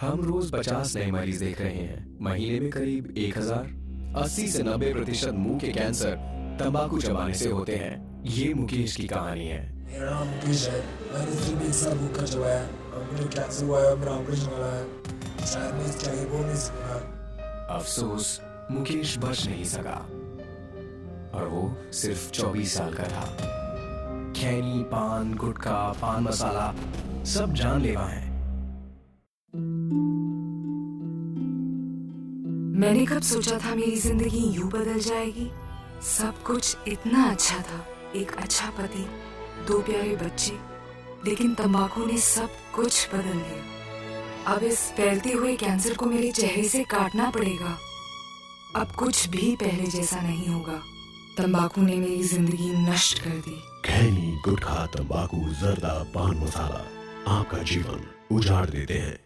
हम रोज 50 नए मरीज देख रहे हैं, महीने में करीब 1000। 80 से 90% मुंह के कैंसर तंबाकू चबाने से होते हैं। ये मुकेश की कहानी है। मेरा नाम मुकेश है। मैंने सिर्फ एक साल भूखा चबाया। अब मुझे कैंसर हुआ है, मेरा ऑपरेशन वाला है। शायद मैं इसके आगे बोल नहीं सकता। अफसोस, मुकेश बच नहीं सका और वो सिर्फ 24 साल का था। खैनी, पान, गुटखा, पान मसाला सब जानलेवा हैं। मैंने कब सोचा था मेरी जिंदगी यूं बदल जाएगी। सब कुछ इतना अच्छा था, एक अच्छा पति, 2 प्यारे बच्चे, लेकिन तंबाकू ने सब कुछ बदल दिया। अब इस फैलते हुए कैंसर को मेरे चेहरे से काटना पड़ेगा। अब कुछ भी पहले जैसा नहीं होगा। तंबाकू ने मेरी जिंदगी नष्ट कर दी। खैनी, गुटखा, तंबाकू, जर्दा, पान मसाला आपका जीवन उजाड़ देते हैं।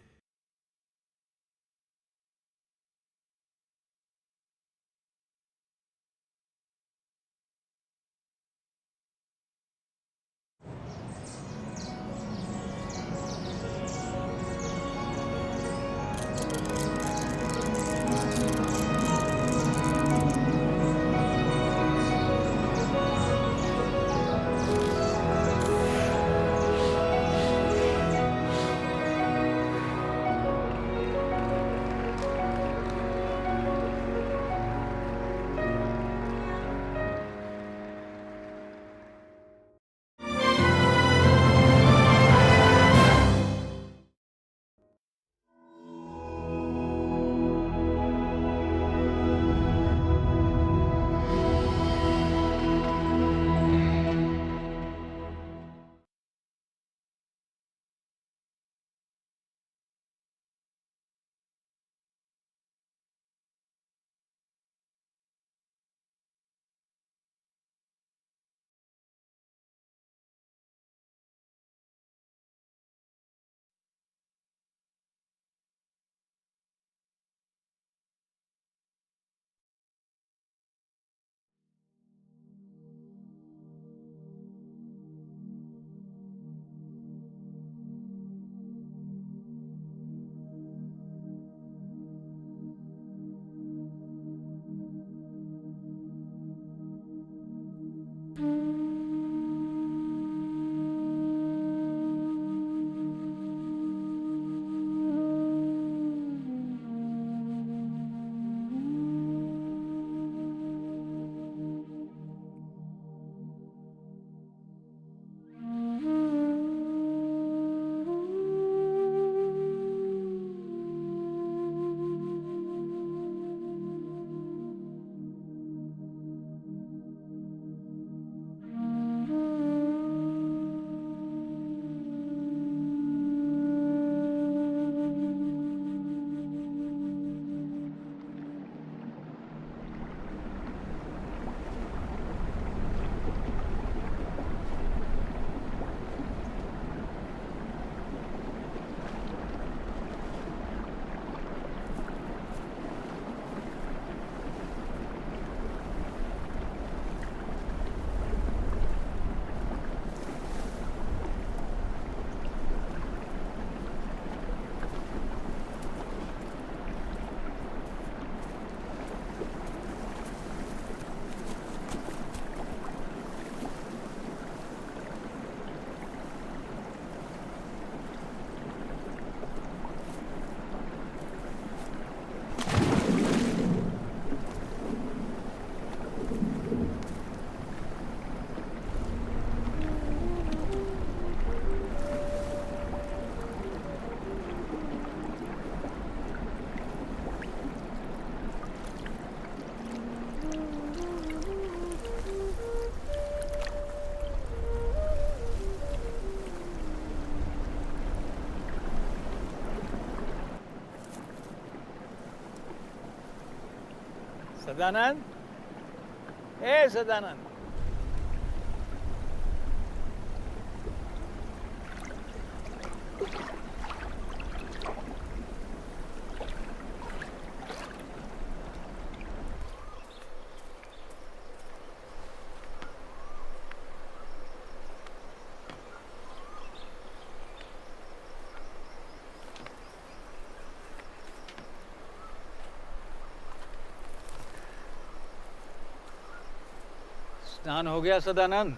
सदानंद, ए सदानंद, स्नान हो गया सदानंद?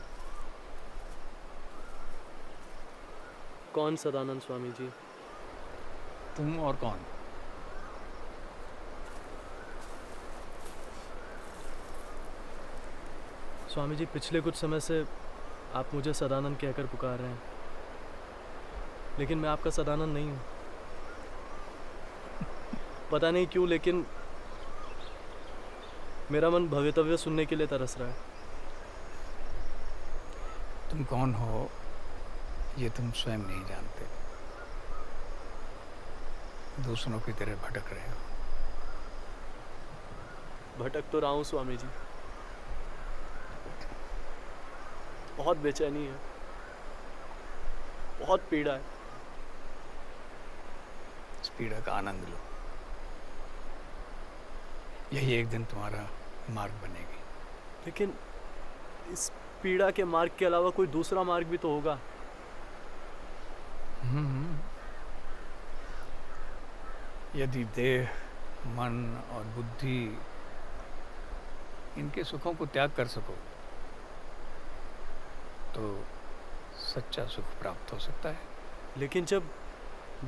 कौन सदानंद स्वामी जी? तुम और कौन? स्वामी जी, पिछले कुछ समय से आप मुझे सदानंद कहकर पुकार रहे हैं, लेकिन मैं आपका सदानंद नहीं हूँ। पता नहीं क्यों, लेकिन मेरा मन भवितव्य सुनने के लिए तरस रहा है। तुम कौन हो ये तुम स्वयं नहीं जानते। दूसरों की तरह भटक रहे हो। भटक तो रहा हूँ स्वामी जी, बहुत बेचैनी है, बहुत पीड़ा है। इस पीड़ा का आनंद लो, यही एक दिन तुम्हारा मार्ग बनेगी। लेकिन इस पीड़ा के मार्ग के अलावा कोई दूसरा मार्ग भी तो होगा। यदि देह, मन और बुद्धि इनके सुखों को त्याग कर सको तो सच्चा सुख प्राप्त हो सकता है। लेकिन जब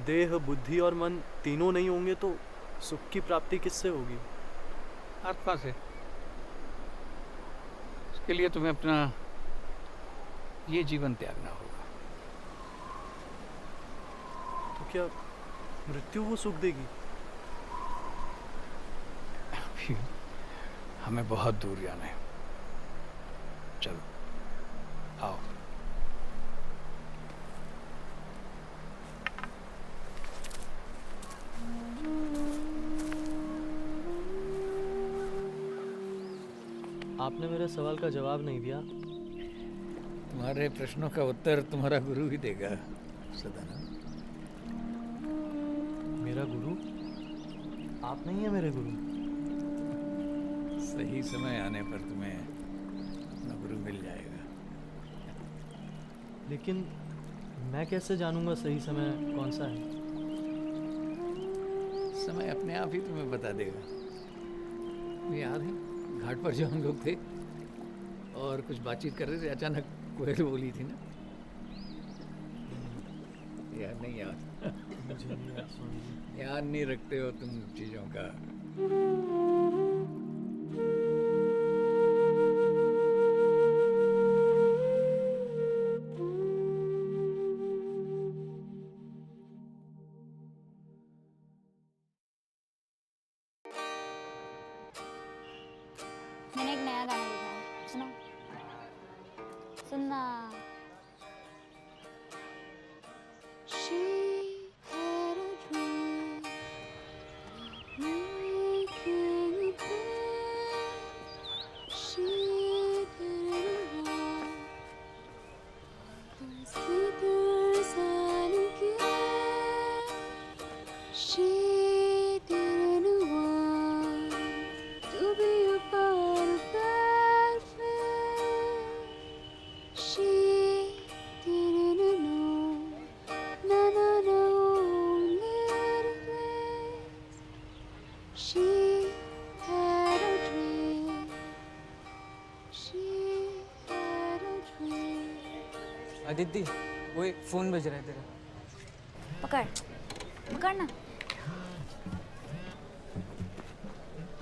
देह, बुद्धि और मन तीनों नहीं होंगे तो सुख की प्राप्ति किससे होगी? आत्मा से। इसके लिए तुम्हें अपना ये जीवन त्यागना होगा। तो क्या मृत्यु वो सुख देगी? अभी हमें बहुत दूर जाना है। चलो आओ। आपने मेरे सवाल का जवाब नहीं दिया। तुम्हारे प्रश्नों का उत्तर तुम्हारा गुरु ही देगा सदानंद। मेरा गुरु? आप नहीं है मेरे गुरु। सही समय आने पर तुम्हें अपना गुरु मिल जाएगा। लेकिन मैं कैसे जानूंगा सही समय कौन सा है? समय अपने आप ही तुम्हें बता देगा। तुम्हें याद है घाट पर जो हम लोग थे और कुछ बातचीत कर रहे थे, अचानक कोयल बोली थी ना? याद नहीं? याद मुझे नहीं याद स्वामी जी। याद नहीं रखते हो तुम चीजों का। मैंने एक नया गाना लिखा है, सुनो। सुनना। She had a dream of making it big. She didn't want the secrets and give. She didn't want to be a part of that film. She didn't know, no, little place. She had a dream. She had a dream. Aditi, वो एक phone बज रहा है तेरा। पकड़, पकड़ ना।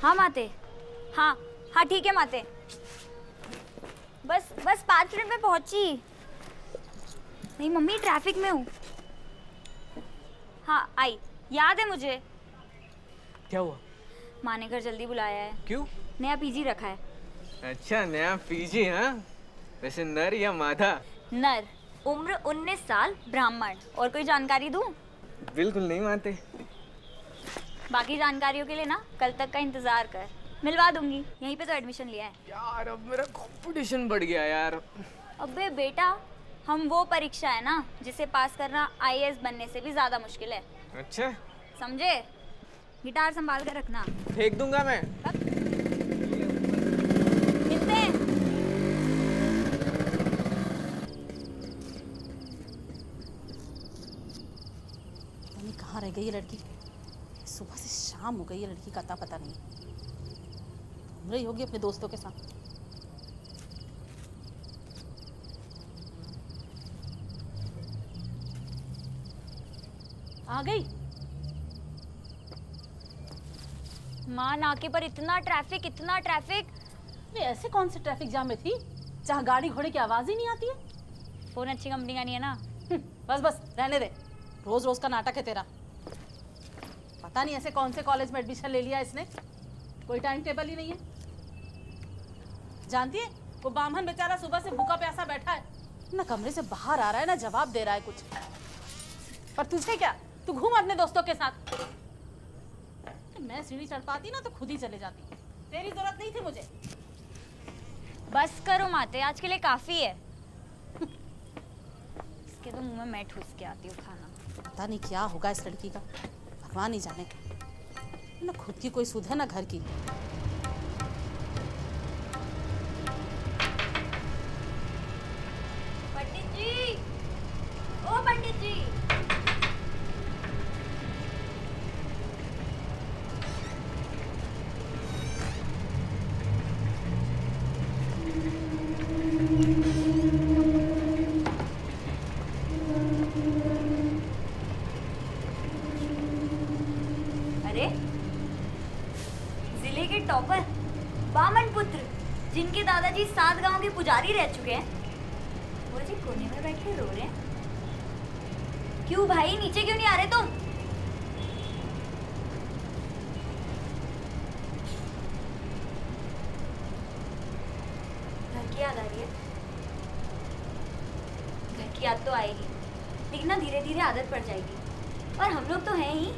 हाँ माते, हाँ हाँ ठीक है माते। बस 5 मिनट में पहुंची। नहीं मम्मी, ट्रैफिक में हूँ। हाँ आई, याद है मुझे। क्या हुआ? माँ ने घर जल्दी बुलाया है। क्यों? नया पीजी रखा है। अच्छा, नया पीजी? हाँ, वैसे नर या मादा? नर, उम्र 19 साल, ब्राह्मण। और कोई जानकारी दूँ? बिल्कुल नहीं मानते। बाकी जानकारियों के लिए ना कल तक का इंतजार कर, मिलवा दूंगी। यहीं पे तो एडमिशन लिया है। यार अब मेरा कंपटीशन बढ़ गया यार। अबे बेटा, हम वो परीक्षा है ना जिसे पास करना आईएएस बनने से भी ज्यादा मुश्किल है। अच्छा, समझे? गिटार संभाल कर रखना। फेंक दूंगा मैं। मिलते हैं। पता नहीं कहाँ रह गई ये लड़की। सुबह से शाम हो गई, ये लड़की का अता पता नहीं। घूम रही होगी अपने दोस्तों के साथ। आ गई। माँ नाके पर इतना ट्रैफिक, इतना ट्रैफिक। अरे ऐसे कौन से ट्रैफिक जाम में थी जहाँ गाड़ी घोड़े की आवाज ही नहीं आती है? फोन अच्छी कंपनी का नहीं है ना। बस बस रहने दे, रोज रोज का नाटक है तेरा। पता नहीं ऐसे कौन से कॉलेज में एडमिशन ले लिया इसने, कोई टाइम टेबल ही नहीं है। जानती है वो बामन बेचारा सुबह से भूखा प्यासा बैठा है, ना कमरे से बाहर आ रहा है ना जवाब दे रहा है कुछ। पर तुझे क्या, तू घूम अपने दोस्तों के साथ। मैं सीढ़ी चढ़ पाती ना तो खुद ही चले जाती, तेरी जरूरत नहीं थी मुझे। बस करो माते, आज के लिए काफी है। इसके तो मुंह में मैं ठूस के आती हूँ खाना। पता नहीं क्या होगा इस लड़की का, भगवान ही जाने। ना खुद की कोई सुध है ना घर की। पंडित जी, ओ पंडित जी। अरे जिले के टॉपर बामन पुत्र, जिनके दादाजी 7 गांव के पुजारी रह चुके हैं, वो जी कोने में बैठ के रो रहे हैं। क्यों भाई, नीचे क्यों नहीं आ रहे तुम? घर की याद आ रही है? घर की याद तो आएगी, लेकिन ना धीरे धीरे आदत पड़ जाएगी। और हम लोग तो हैं ही।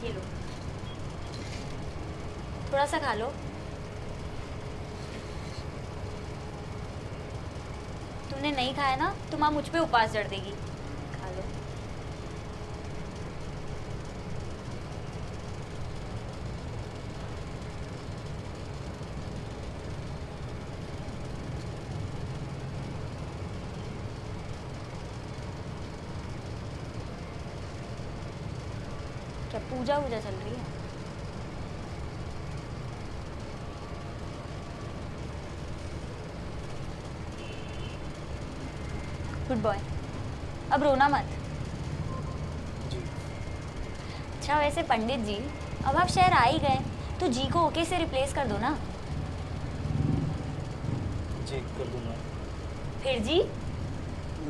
ये लो, थोड़ा सा खा लो। तुमने नहीं खाया ना तो माँ मुझ पे उपवास जड़ देगी। खा लो। क्या पूजा वूजा चल रही है? गुड बॉय, अब रोना मत। अच्छा वैसे पंडित जी, अब आप शहर आ ही गए तो जी को ओके से रिप्लेस कर दो ना। जी कर दूंगा। फिर जी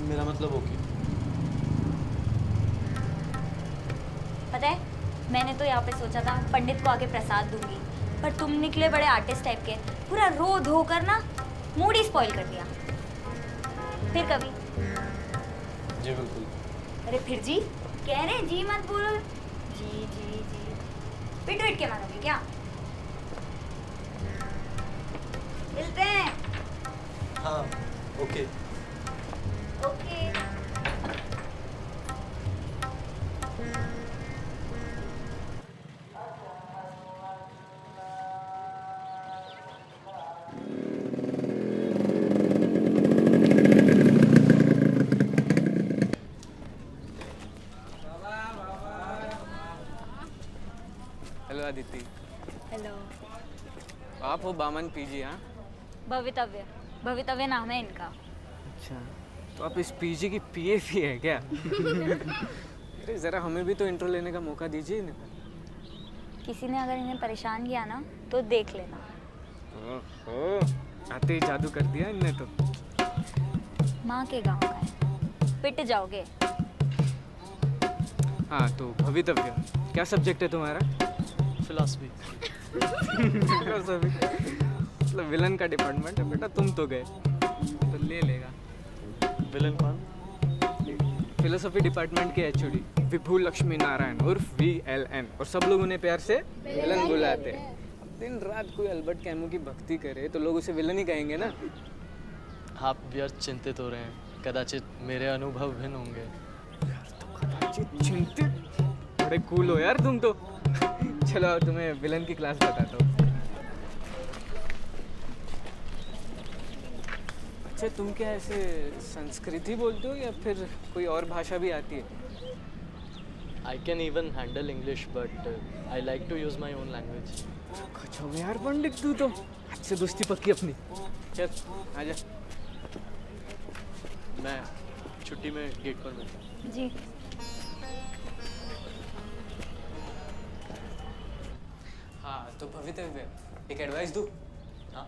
मेरा मतलब ओके। पता है, मैंने तो यहाँ पे सोचा था पंडित को आके प्रसाद दूंगी, पर तुम निकले बड़े आर्टिस्ट टाइप के, पूरा रो धो कर ना मूड ही स्पॉइल कर दिया। फिर कभी। जी बिल्कुल। अरे फिर जी कह रहे हैं, जी मत बोलो। जी जी जी पिट पिट के मानोगे क्या? मिलते हैं। हाँ okay. Okay. Hello Aditi. Hello. आप हो बामन पीजी? हाँ, भवितव्य, भवितव्य नाम है इनका। अच्छा, तो आप इस पीजी की पीएफ ही है क्या? अरे ज़रा हमें भी तो इंट्रो लेने का मौका दीजिए ना। किसी ने अगर इन्हें परेशान किया ना तो देख लेना। ओहो, आते ही जादू कर दिया इनने तो। माँ के गांव का है, पिट जाओगे। हाँ तो भवितव्य, क्या सब्जेक्ट है तुम्हारा? फिलॉसफी। फिलॉसफी मतलब विलन का डिपार्टमेंट है बेटा, तुम तो गए तो ले लेगा। विलन कौन? फिलोसफी डिपार्टमेंट के एचओडी विभू लक्ष्मी नारायण उर्फ VLN, और सब लोग उन्हें प्यार से विलन बुलाते हैं। अब दिन रात कोई अल्बर्ट कैमू की भक्ति करे तो लोग उसे विलन ही कहेंगे ना। आप व्यर्थ चिंतित हो रहे हैं, कदाचित मेरे अनुभव भिन्न होंगे। कदाचित चिंतित? बड़े कूल हो यार तुम तो। चलो तुम्हें विलन की क्लास बताता हूँ। अच्छा तुम क्या ऐसे संस्कृत ही बोलते हो या फिर कोई और भाषा भी आती है? I can even handle English, but I like to use my own language. अच्छा यार पंडित तू तो, आज से दोस्ती पक्की अपनी। चल आजा। मैं छुट्टी में गेट पर मिलता हूँ। जी। हाँ तो भवितव्य एक एडवाइस दूँ? हाँ,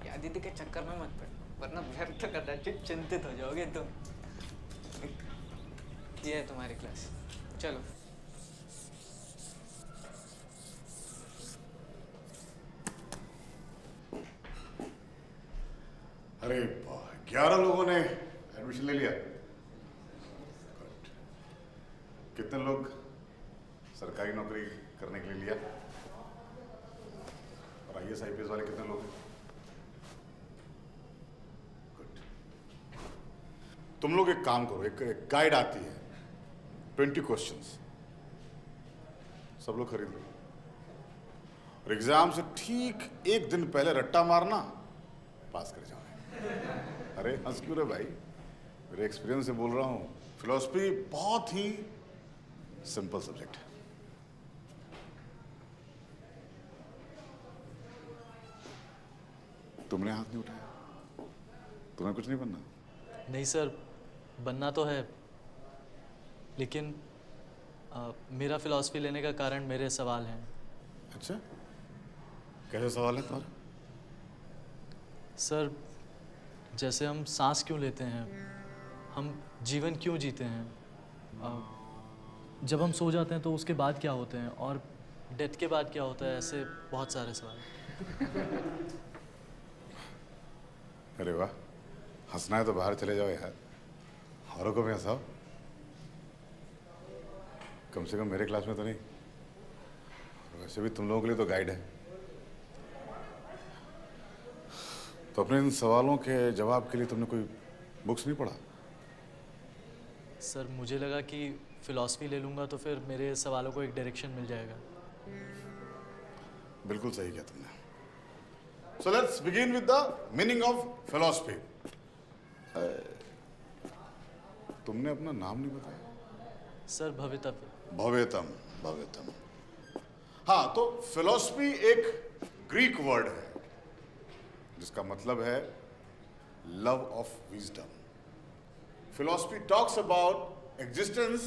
ये आदित्य के चक्कर में मत पड़, वरना व्यर्थ कदाचित चिंतित हो जाओगे तुम। ये है तुम्हारी क्लास, चलो। अरे 11 लोगों ने एडमिशन ले लिया। Good. कितने लोग सरकारी नौकरी करने के लिए लिया? और IAS IPS वाले कितने लोग? Good. तुम लोग एक काम करो, एक गाइड आती है, 20 क्वेश्चंस, सब लोग खरीद लो और एग्जाम से ठीक एक दिन पहले रट्टा मारना, पास कर जाओ। अरे हंस क्यों रे भाई, मेरे एक्सपीरियंस से बोल रहा हूँ। फिलॉसफी बहुत ही सिंपल सब्जेक्ट है। तुमने हाथ नहीं उठाया, तुम्हें कुछ नहीं बनना? नहीं सर, बनना तो है, लेकिन मेरा फिलॉसफी लेने का कारण मेरे सवाल हैं। अच्छा, कैसे सवाल है तुम्हारा? सर, जैसे हम सांस क्यों लेते हैं, हम जीवन क्यों जीते हैं, जब हम सो जाते हैं तो उसके बाद क्या होते हैं, और डेथ के बाद क्या होता है, ऐसे बहुत सारे सवाल। अरे वाह, हंसना है तो बाहर चले जाओ यार, औरों को भी हंसाओ, कम से कम मेरे क्लास में तो नहीं। और वैसे भी तुम लोगों के लिए तो गाइड है। तो अपने इन सवालों के जवाब के लिए तुमने कोई बुक्स नहीं पढ़ा? सर, मुझे लगा कि फिलॉसफी ले लूँगा तो फिर मेरे सवालों को एक डायरेक्शन मिल जाएगा। बिल्कुल सही किया तुमने। So let's begin with the meaning of philosophy. तुमने अपना नाम नहीं बताया? सर, भवितव्य। भवेतम, भवेतम। हाँ, तो फिलॉसफी एक ग्रीक वर्ड है जिसका मतलब है love of wisdom. Philosophy talks about existence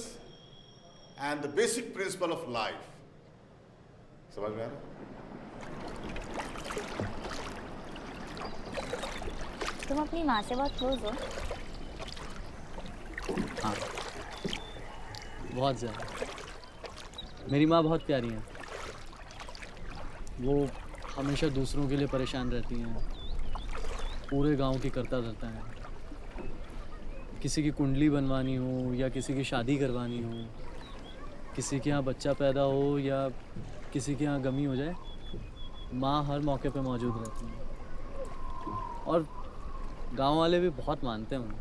and the basic principle of life. समझ में आ रहा? तुम अपनी माँ से बहुत क्लोज हो? हाँ, बहुत ज़्यादा। मेरी माँ बहुत प्यारी हैं। वो हमेशा दूसरों के लिए परेशान रहती हैं, पूरे गांव की करता धरता है। किसी की कुंडली बनवानी हो या किसी की शादी करवानी हो, किसी के यहाँ बच्चा पैदा हो या किसी के यहाँ गमी हो जाए, माँ हर मौके पे मौजूद रहती हैं। और गांव वाले भी बहुत मानते हैं उन्हें।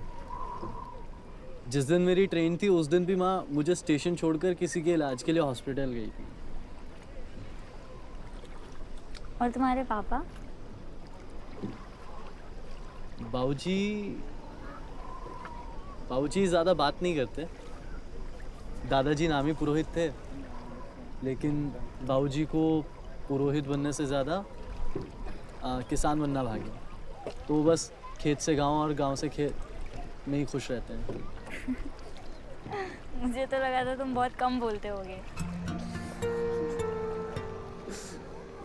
जिस दिन मेरी ट्रेन थी उस दिन भी माँ मुझे स्टेशन छोड़कर किसी के इलाज के लिए हॉस्पिटल गई थी। और तुम्हारे पापा? बाबूजी ज़्यादा बात नहीं करते। दादाजी नामी पुरोहित थे, लेकिन बाबूजी को पुरोहित बनने से ज़्यादा किसान बनना भागे, तो बस खेत से गांव और गांव से खेत में ही खुश रहते हैं। मुझे तो लगा था तुम बहुत कम बोलते होगे।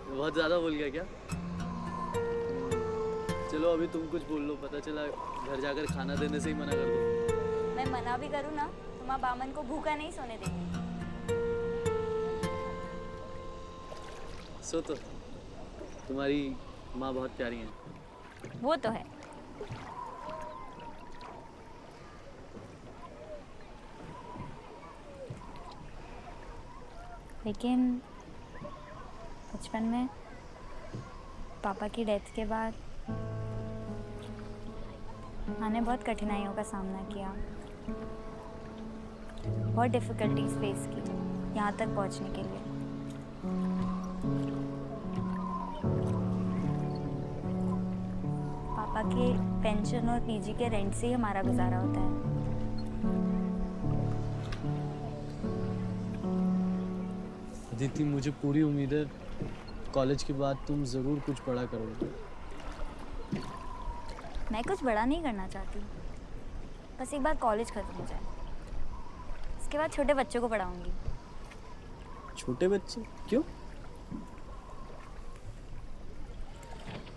बहुत ज़्यादा बोल गया क्या? चलो अभी तुम कुछ बोल लो, पता चला घर जाकर खाना देने से ही मना कर दो। मैं मना भी करूँ ना तो माँ बामन को भूखा नहीं सोने देंगे। सो तो तुम्हारी माँ बहुत प्यारी हैं। वो तो है। लेकिन बचपन में पापा की डेथ के बाद मैंने बहुत कठिनाइयों का सामना किया, बहुत डिफ़िकल्टीज फेस की यहाँ तक पहुँचने के लिए। पापा के पेंशन और पीजी के रेंट से ही हमारा गुजारा होता है। अदिति, मुझे पूरी उम्मीद है कॉलेज के बाद तुम ज़रूर कुछ बड़ा करोगे। मैं कुछ बड़ा नहीं करना चाहती, बस एक बार कॉलेज खत्म हो जाए। के बाद छोटे बच्चों को पढ़ाऊंगी। छोटे बच्चे क्यों?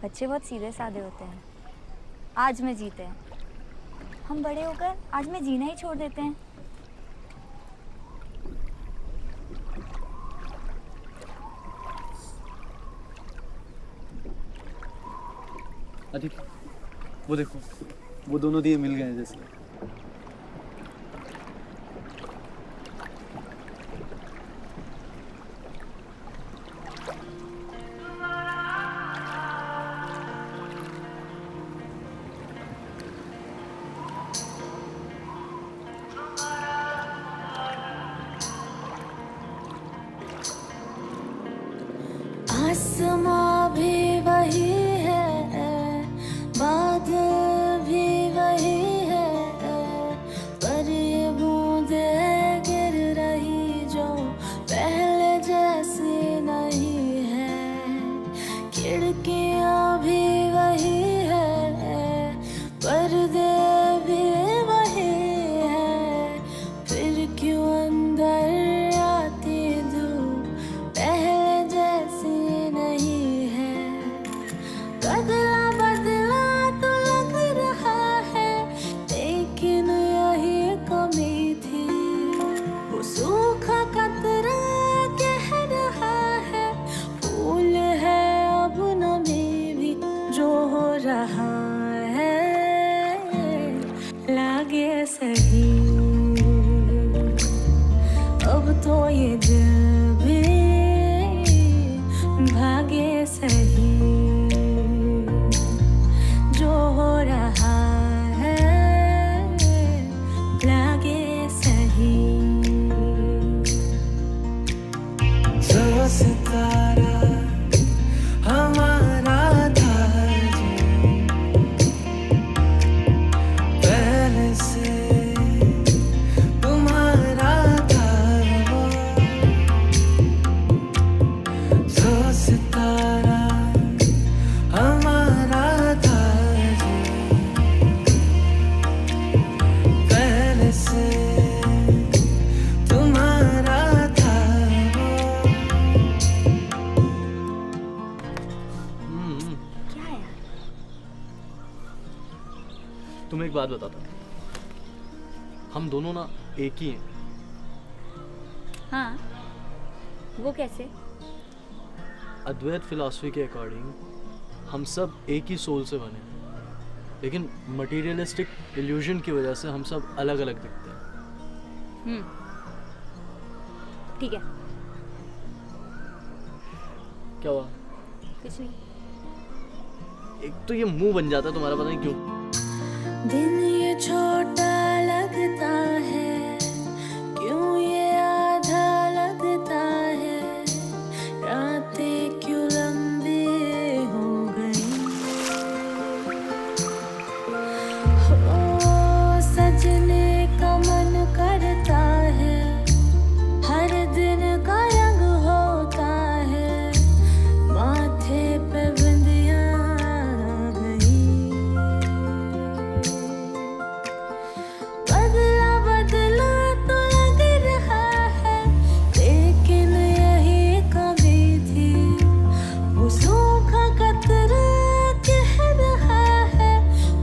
बच्चे बहुत सीधे साधे होते हैं, आज में जीते हैं। हम बड़े होकर आज में जीना ही छोड़ देते हैं। अधिक वो देखो, वो दोनों दिए मिल गए हैं जैसे। आसमां भी वही है, बादल भी वही है, पर ये बूंदें गिर रही जो पहले जैसी नहीं है। खिड़कियां भी वही है, पर्दे भी वही है, फिर क्यों अंदर आती धूप पहले जैसी नहीं है। बदला बदला तो लग रहा है, लेकिन यही कमी थी। वो सूखा कतरा कह रहा है, फूल है अब नमी भी जो हो रहा है। लागे सही अब तो ये दिल भी भागे सही, जो हो रहा है लागे सही। जो सितारा हमारा था जो पहले से तुम्हारा था वो, जो सितारा हमारा था जो पहले से तुम्हारा था वो। क्या है यार? तुम्हें एक बात बताता हूँ, हम दोनों ना एक ही हैं। हाँ, वो कैसे? अद्वैत फिलॉसफी के अकॉर्डिंग हम सब एक ही सोल से बने हैं, लेकिन मटेरियलिस्टिक इल्यूजन की वजह से हम सब अलग अलग दिखते हैं। ठीक है, क्या हुआ? कुछ नहीं। एक तो ये मुंह बन जाता है तुम्हारा, पता नहीं क्यों। दिन ये छोटा लगता है, क्यों ये आधा लगता है, रातें क्यों लंबी हो गई। हो सजने का मन करता है, हर दिन का रंग होता है, माथे पे बिंदियां आ गई। बदला बदला तो लग रहा है, लेकिन यही कमी थी। वो सूखा कतरा कह रहा है,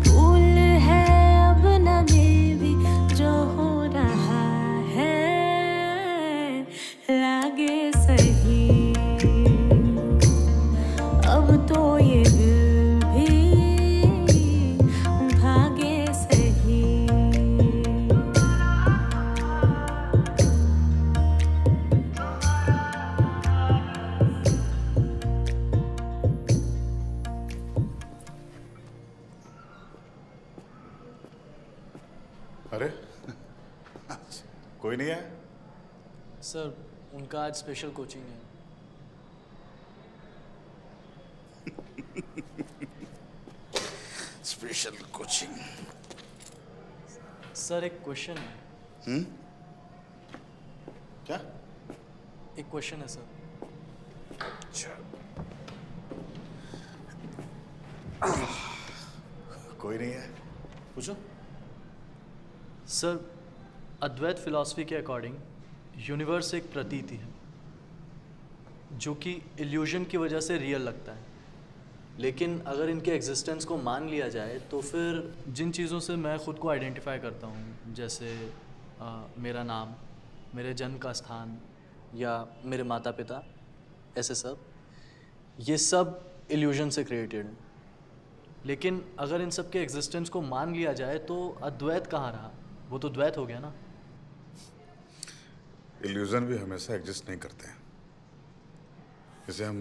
फूल है अब नमी भी जो हो रहा है। लागे सही अब तो ये दिल भी भागे सही। अरे कोई नहीं है? सर, उनका आज स्पेशल कोचिंग है। Special coaching? सर, एक क्वेश्चन है। क्या? एक क्वेश्चन है सर। अच्छा, कोई नहीं है, पूछो। सर, अद्वैत फिलॉसफी के अकॉर्डिंग यूनिवर्स एक प्रतीति है जो कि इल्यूजन की वजह से रियल लगता है, लेकिन अगर इनके एग्जिस्टेंस को मान लिया जाए तो फिर जिन चीज़ों से मैं ख़ुद को आइडेंटिफाई करता हूँ, जैसे मेरा नाम, मेरे जन्म का स्थान या मेरे माता पिता, ऐसे सब, ये सब इल्यूजन से क्रिएटेड है। लेकिन अगर इन सब के एग्जिस्टेंस को मान लिया जाए तो अद्वैत कहाँ रहा? वो तो द्वैत हो गया ना। इल्यूजन भी हमेशा एग्जिस्ट नहीं करते हैं, इसे हम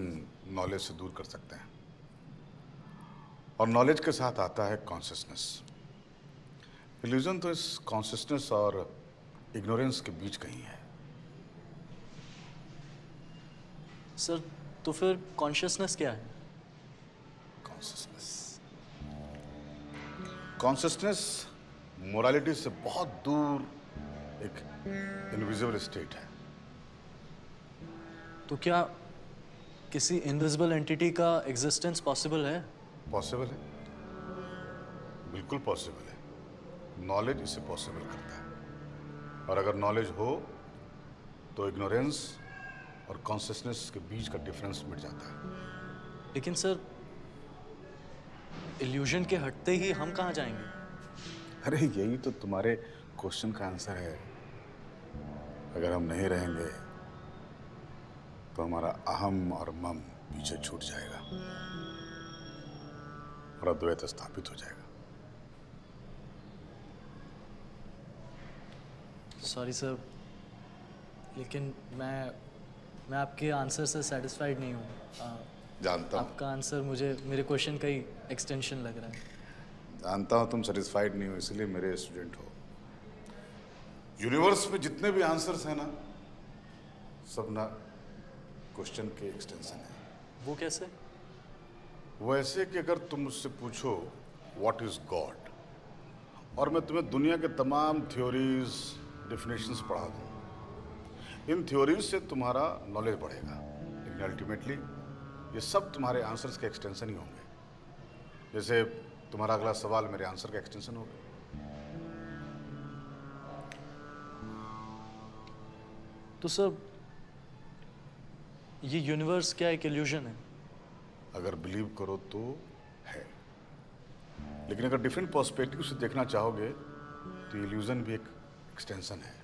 नॉलेज से दूर कर सकते हैं, और नॉलेज के साथ आता है कॉन्शियसनेस। इल्यूजन तो इस कॉन्शियसनेस और इग्नोरेंस के बीच कहीं है। सर तो फिर कॉन्शियसनेस क्या है? कॉन्शियसनेस मोरालिटी से बहुत दूर एक इनविजिबल स्टेट है। तो क्या किसी इनविजिबल एंटिटी का एग्जिस्टेंस पॉसिबल है? पॉसिबल है, बिल्कुल पॉसिबल है। नॉलेज इसे पॉसिबल करता है, और अगर नॉलेज हो तो इग्नोरेंस और कॉन्शियसनेस के बीच का डिफरेंस मिट जाता है। लेकिन सर इल्यूजन के हटते ही हम कहाँ जाएंगे? अरे यही तो तुम्हारे क्वेश्चन का आंसर है। अगर हम नहीं रहेंगे तो हमारा अहम और मम पीछे छूट जाएगा और अद्वैत स्थापित हो जाएगा। सॉरी सर, लेकिन मैं आपके आंसर से सेटिस्फाइड नहीं हूँ। जानता हूँ आपका आंसर मुझे मेरे क्वेश्चन का ही एक्सटेंशन लग रहा है। जानता हूँ तुम सेटिस्फाइड नहीं हो, इसलिए मेरे स्टूडेंट हो। यूनिवर्स में जितने भी आंसर्स हैं ना, सब ना क्वेश्चन के एक्सटेंशन है। वो कैसे? वो ऐसे कि अगर तुम मुझसे पूछो व्हाट इज गॉड, और मैं तुम्हें दुनिया के तमाम थ्योरीज, डेफिनेशंस पढ़ा दूँ, इन थ्योरीज से तुम्हारा नॉलेज बढ़ेगा, लेकिन अल्टीमेटली ये सब तुम्हारे आंसर्स के एक्सटेंशन ही होंगे। जैसे तुम्हारा अगला सवाल मेरे आंसर का एक्सटेंशन होगा। तो सर ये यूनिवर्स क्या एक इल्यूजन है? अगर बिलीव करो तो है, लेकिन अगर डिफरेंट पर्सपेक्टिव से देखना चाहोगे तो इल्यूजन भी एक एक्सटेंशन है।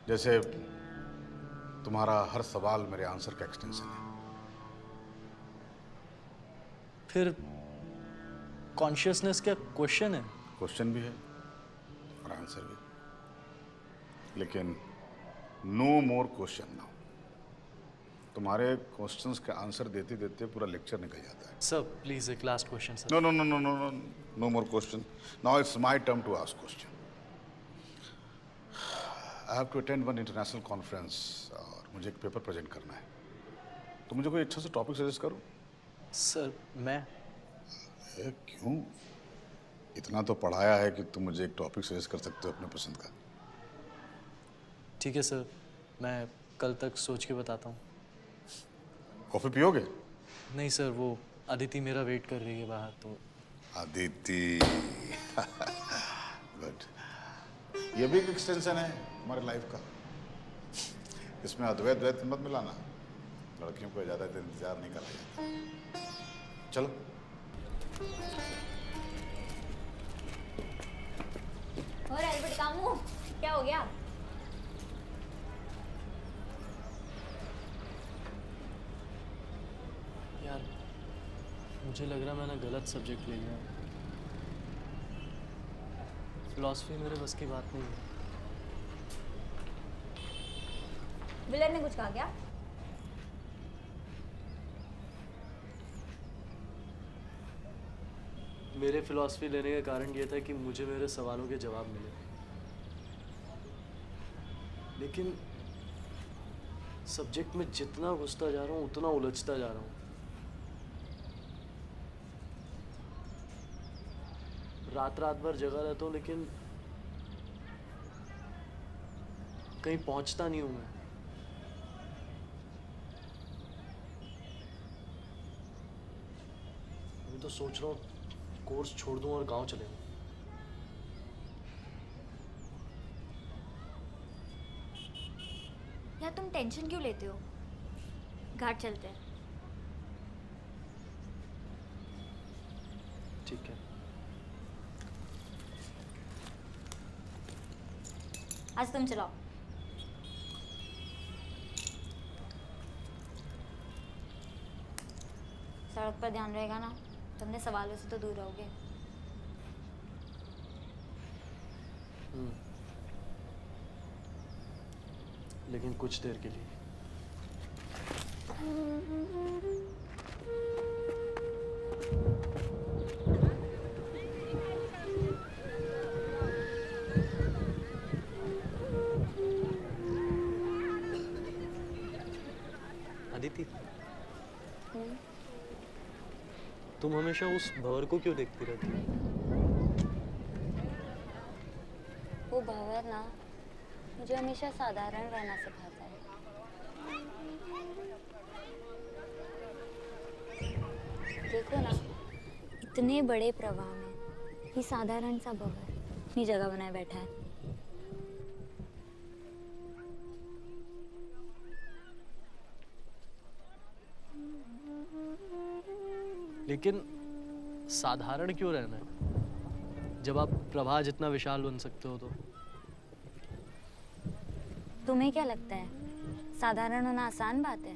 जैसे तुम्हारा हर सवाल मेरे आंसर का एक्सटेंशन है। फिर कॉन्शियसनेस क्या क्वेश्चन है? क्वेश्चन भी है और आंसर भी, लेकिन नो मोर क्वेश्चन नाउ। तुम्हारे क्वेश्चंस के आंसर देते देते पूरा लेक्चर निकल जाता है। सर प्लीज एक last question sir. No no no no no no no more question. Now it's my turn to ask question. I have to attend one international conference और मुझे एक पेपर प्रेजेंट करना है, तो मुझे कोई अच्छा सा टॉपिक सजेस्ट करो। सर मैं क्यों? इतना तो पढ़ाया है कि तुम मुझे एक टॉपिक सजेस्ट कर सकते हो अपने पसंद का। ठीक है सर, मैं कल तक सोच के बताता हूँ। कॉफी पियोगे? नहीं सर, वो अदिति मेरा वेट कर रही है बाहर। तो अदिति गुड। ये भी एक एक्सटेंशन है हमारे लाइफ का। इसमें अद्वैत द्वैत मत मिलाना, लड़कियों को ज़्यादा इंतजार नहीं करना जाता। चलो और एल्बर्ट कामू, क्या हो गया? यार मुझे लग रहा मैंने गलत सब्जेक्ट ले लिया। फिलॉसफी मेरे बस की बात नहीं है। विलन ने कुछ कहा क्या? मेरे फिलॉसफी लेने का कारण ये था कि मुझे मेरे सवालों के जवाब मिले, लेकिन सब्जेक्ट में जितना घुसता जा रहा हूँ उतना उलझता जा रहा हूँ। रात रात भर जगा रहता हूँ, लेकिन कहीं पहुँचता नहीं हूँ मैं। अभी तो सोच रहा हूँ कोर्स छोड़ दूँ और गांव चले जाऊँ। टेंशन क्यों लेते हो? घाट चलते हैं। ठीक है। आज तुम चलाओ। सड़क पर ध्यान रहेगा ना, तुमने सवालों से तो दूर रहोगे। लेकिन कुछ देर के लिए। अदिति, तुम हमेशा उस भंवर को क्यों देखती रहती हो? वो भंवर ना मुझे हमेशा साधारण रहना सिखाता है। देखो ना, इतने बड़े प्रवाह में ये साधारण सा भंवर अपनी जगह बनाए बैठा है। लेकिन साधारण क्यों रहना है जब आप प्रभा जितना विशाल बन सकते हो? तो तुम्हें क्या लगता है साधारण होना आसान बात है?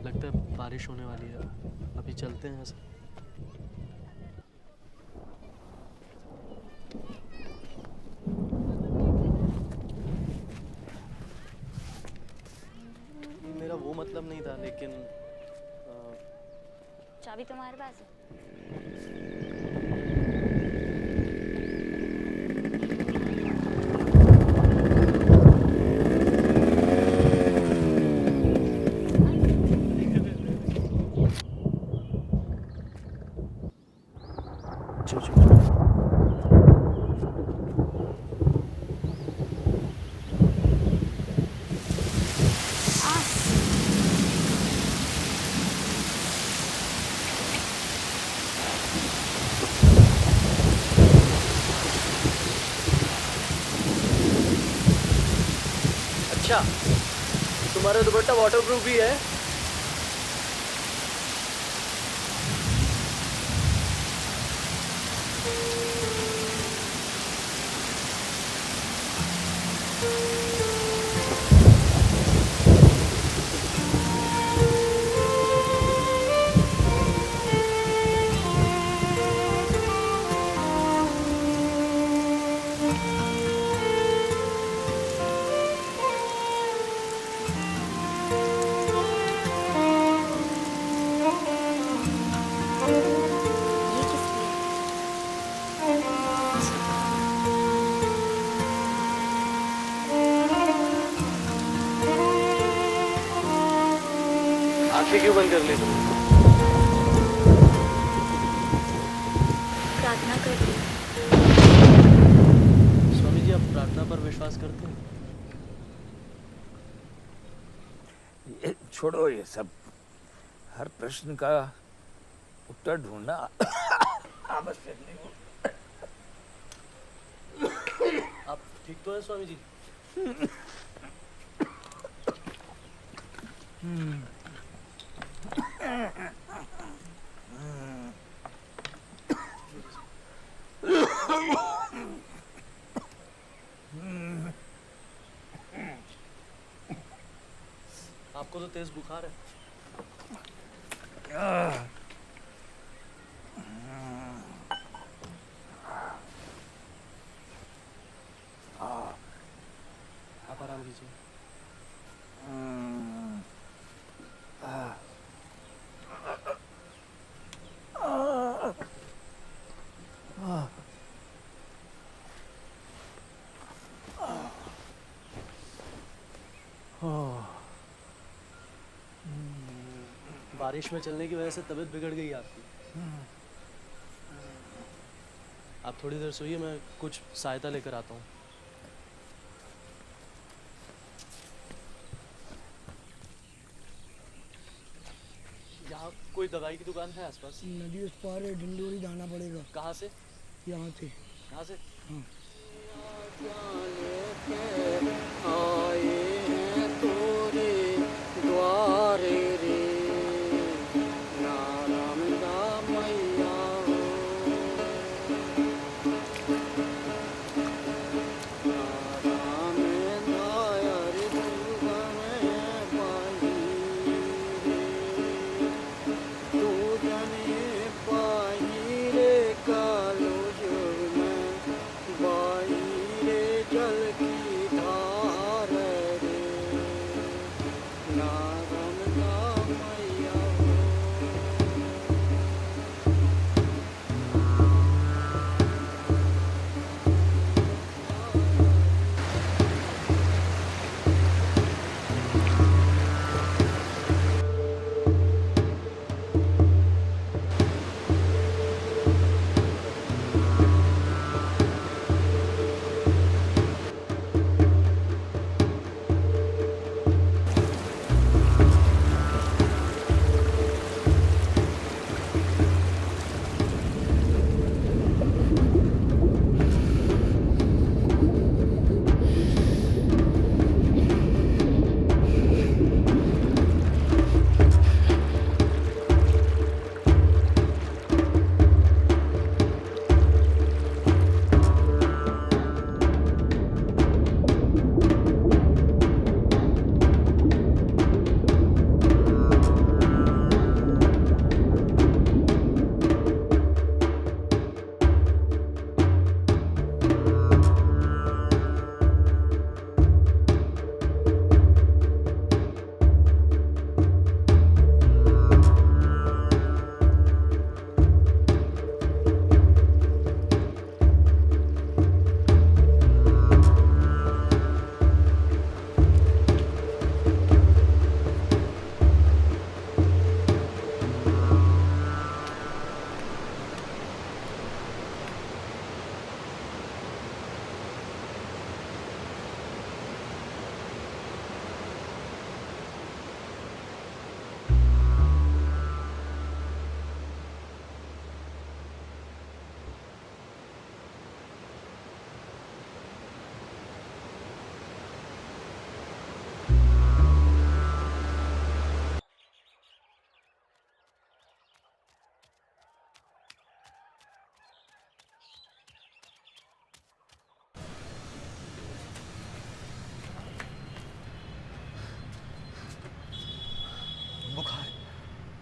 लगता है बारिश होने वाली है, अभी चलते हैं ऐसा। मेरा वो मतलब नहीं था, लेकिन चाबी तुम्हारे पास है? अच्छा, तुम्हारा दुपट्टा वाटरप्रूफ भी है? आंखें क्यों बंद कर ली तुमने? प्रार्थना कर रही हूँ। स्वामी जी, आप प्रार्थना पर विश्वास करते हैं? ये छोड़ो, ये सब हर प्रश्न का उत्तर ढूंढना आवश्यक नहीं हो। आप ठीक तो है स्वामी जी? आपको तो तेज बुखार है। आप आराम कीजिए। बारिश में चलने की वजह से तबीयत बिगड़ गई आपकी। आप थोड़ी देर सोइए, मैं कुछ सहायता लेकर आता हूँ। कोई दवाई की दुकान है आसपास? नदी उस पार है, डिंडोरी जाना पड़ेगा। कहाँ से? यहाँ से। यहाँ से? हाँ। आए हैं तोरे द्वारे रे, नाराम दा मैया हो, नाराम दाया रे दुर्गा में पाही रे, तू जने पाही रे कालो जुग में बाई रे जल की धार रे, नाराम दा मैया हो।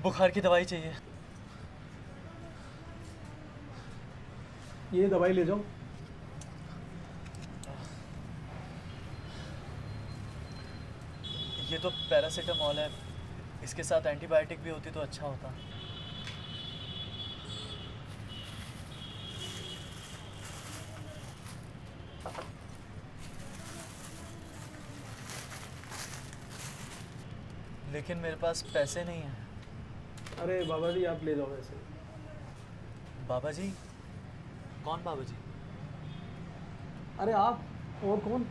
बुखार की दवाई चाहिए। ये दवाई ले जाओ। ये तो पैरासीटामॉल है, इसके साथ एंटीबायोटिक भी होती तो अच्छा होता। लेकिन मेरे पास पैसे नहीं हैं। अरे बाबा जी आप ले जाओ वैसे। बाबा जी? कौन बाबा जी? अरे आप और कौन?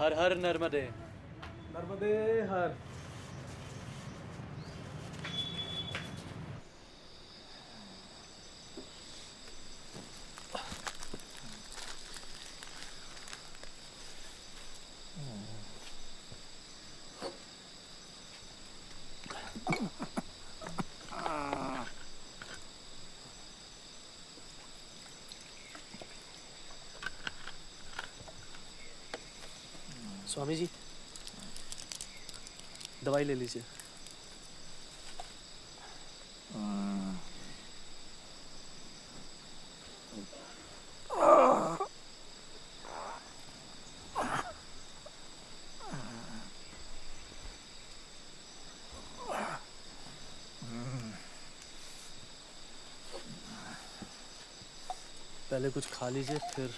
हर हर नर्मदे। नर्मदे हर। स्वामी जी दवाई ले लीजिए। पहले कुछ खा लीजिए फिर।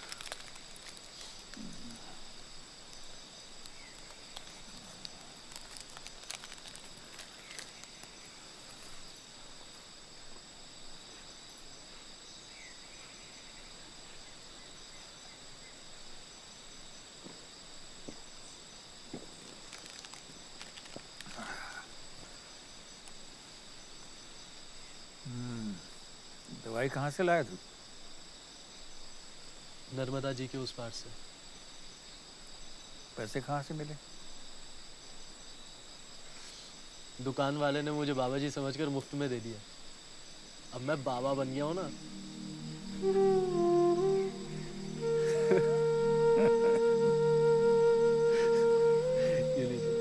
कहाँ से लाया तू? नर्मदा जी के उस पार से। पैसे कहाँ से मिले? दुकान वाले ने मुझे बाबा जी समझकर मुफ्त में दे दिया। अब मैं बाबा बन गया हूँ ना। ये लीजिए।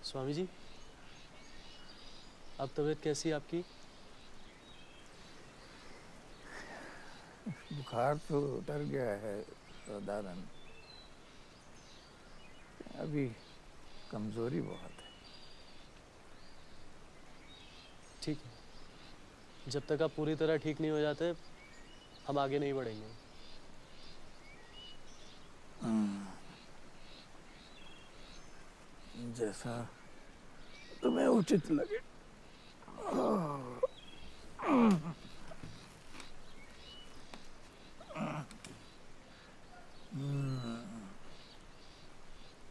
स्वामी जी, अब तबीयत कैसी है आपकी? बुखार तो उतर गया है सदानंद, अभी कमजोरी बहुत है। ठीक है, जब तक आप पूरी तरह ठीक नहीं हो जाते हम आगे नहीं बढ़ेंगे। जैसा तुम्हें उचित लगे।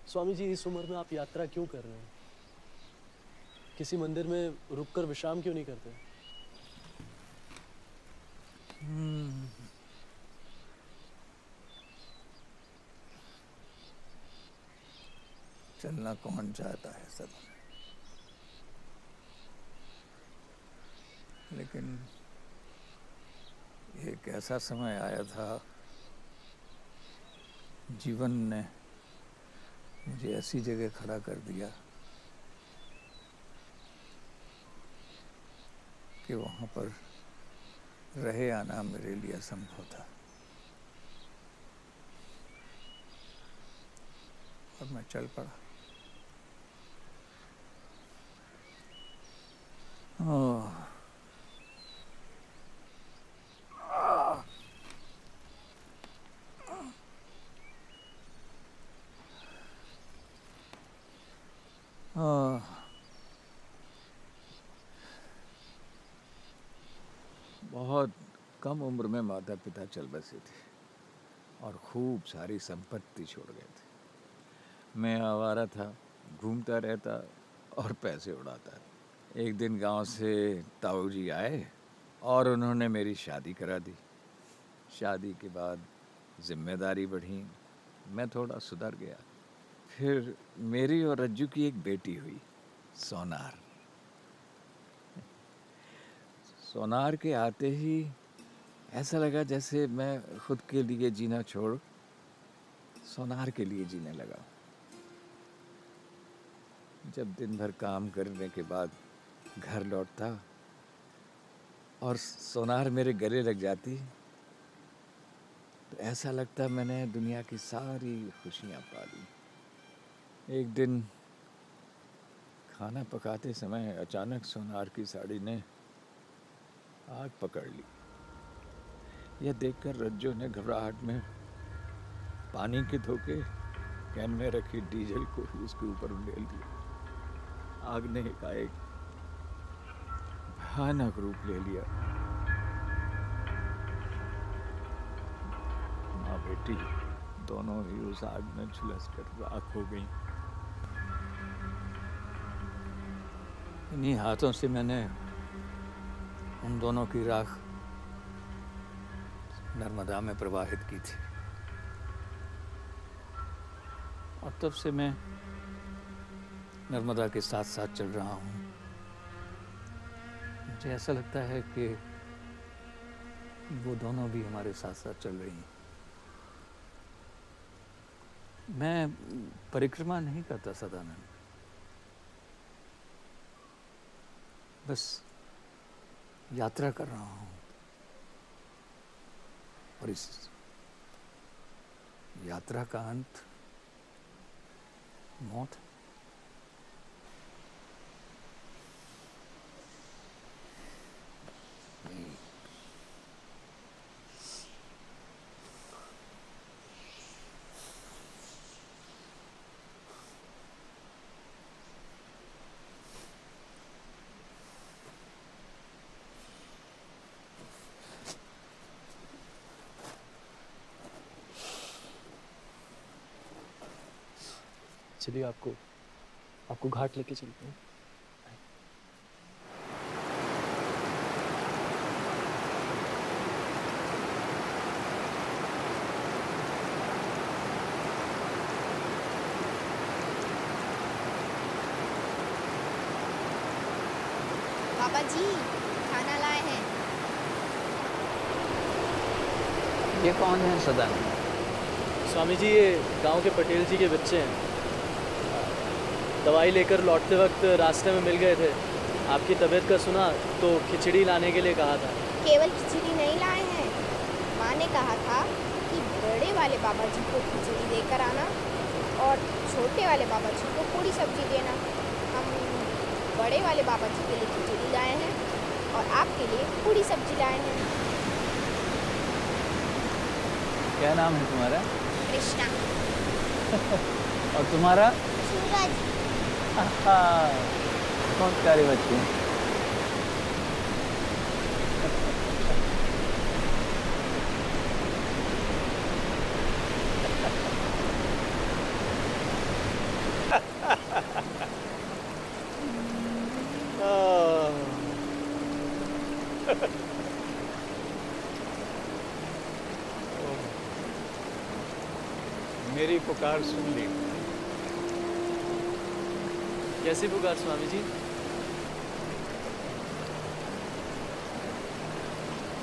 स्वामी जी, इस उम्र में आप यात्रा क्यों कर रहे हैं? किसी मंदिर में रुककर विश्राम क्यों नहीं करते? चलना कौन चाहता है सदा, लेकिन एक ऐसा समय आया था, जीवन ने मुझे ऐसी जगह खड़ा कर दिया कि वहाँ पर रहे आना मेरे लिए असंभव था। और मैं चल पड़ा। बहुत कम उम्र में माता पिता चल बसे थे और खूब सारी संपत्ति छोड़ गए थे। मैं आवारा था, घूमता रहता और पैसे उड़ाता। एक दिन गांव से ताऊ जी आए और उन्होंने मेरी शादी करा दी। शादी के बाद जिम्मेदारी बढ़ी, मैं थोड़ा सुधर गया। फिर मेरी और रज्जू की एक बेटी हुई, सोनार। सोनार के आते ही ऐसा लगा जैसे मैं खुद के लिए जीना छोड़ सोनार के लिए जीने लगा। जब दिन भर काम करने के बाद घर लौटता और सोनार मेरे गले लग जाती तो ऐसा लगता मैंने दुनिया की सारी खुशियां पा ली। एक दिन खाना पकाते समय अचानक सोनार की साड़ी ने आग पकड़ ली। यह देखकर रज्जो ने घबराहट में पानी के धोके कैन में रखी डीजल को उसके ऊपर उंडेल दिया। आग ने एकाएक भयानक रूप ले लिया। माँ बेटी दोनों ही उस आग में झुलस कर राख हो गई। इन्हीं हाथों से मैंने उन दोनों की राख नर्मदा में प्रवाहित की थी और तब से मैं नर्मदा के साथ साथ चल रहा हूँ। मुझे ऐसा लगता है कि वो दोनों भी हमारे साथ साथ चल रही हैं। मैं परिक्रमा नहीं करता सदानंद, बस यात्रा कर रहा हूँ और इस यात्रा का अंत मौत। चलिए आपको घाट लेके चलते हैं। पापा जी खाना लाए हैं। ये कौन है सदा? स्वामी जी ये गांव के पटेल जी के बच्चे हैं। दवाई लेकर लौटते वक्त रास्ते में मिल गए थे। आपकी तबीयत का सुना तो खिचड़ी लाने के लिए कहा था। केवल खिचड़ी नहीं लाए हैं, माँ ने कहा था कि बड़े वाले बाबा जी को खिचड़ी देकर आना और छोटे वाले बाबा जी को पूरी सब्जी देना। हम बड़े वाले बाबा जी के लिए खिचड़ी लाए हैं और आपके लिए पूरी सब्जी लाए हैं। क्या नाम है तुम्हारा? कृष्णा। और तुम्हारा? सूरज। कौन प्यारे बच्चे हैं। मेरी पुकार सुन ली। कैसी पुकार स्वामी जी?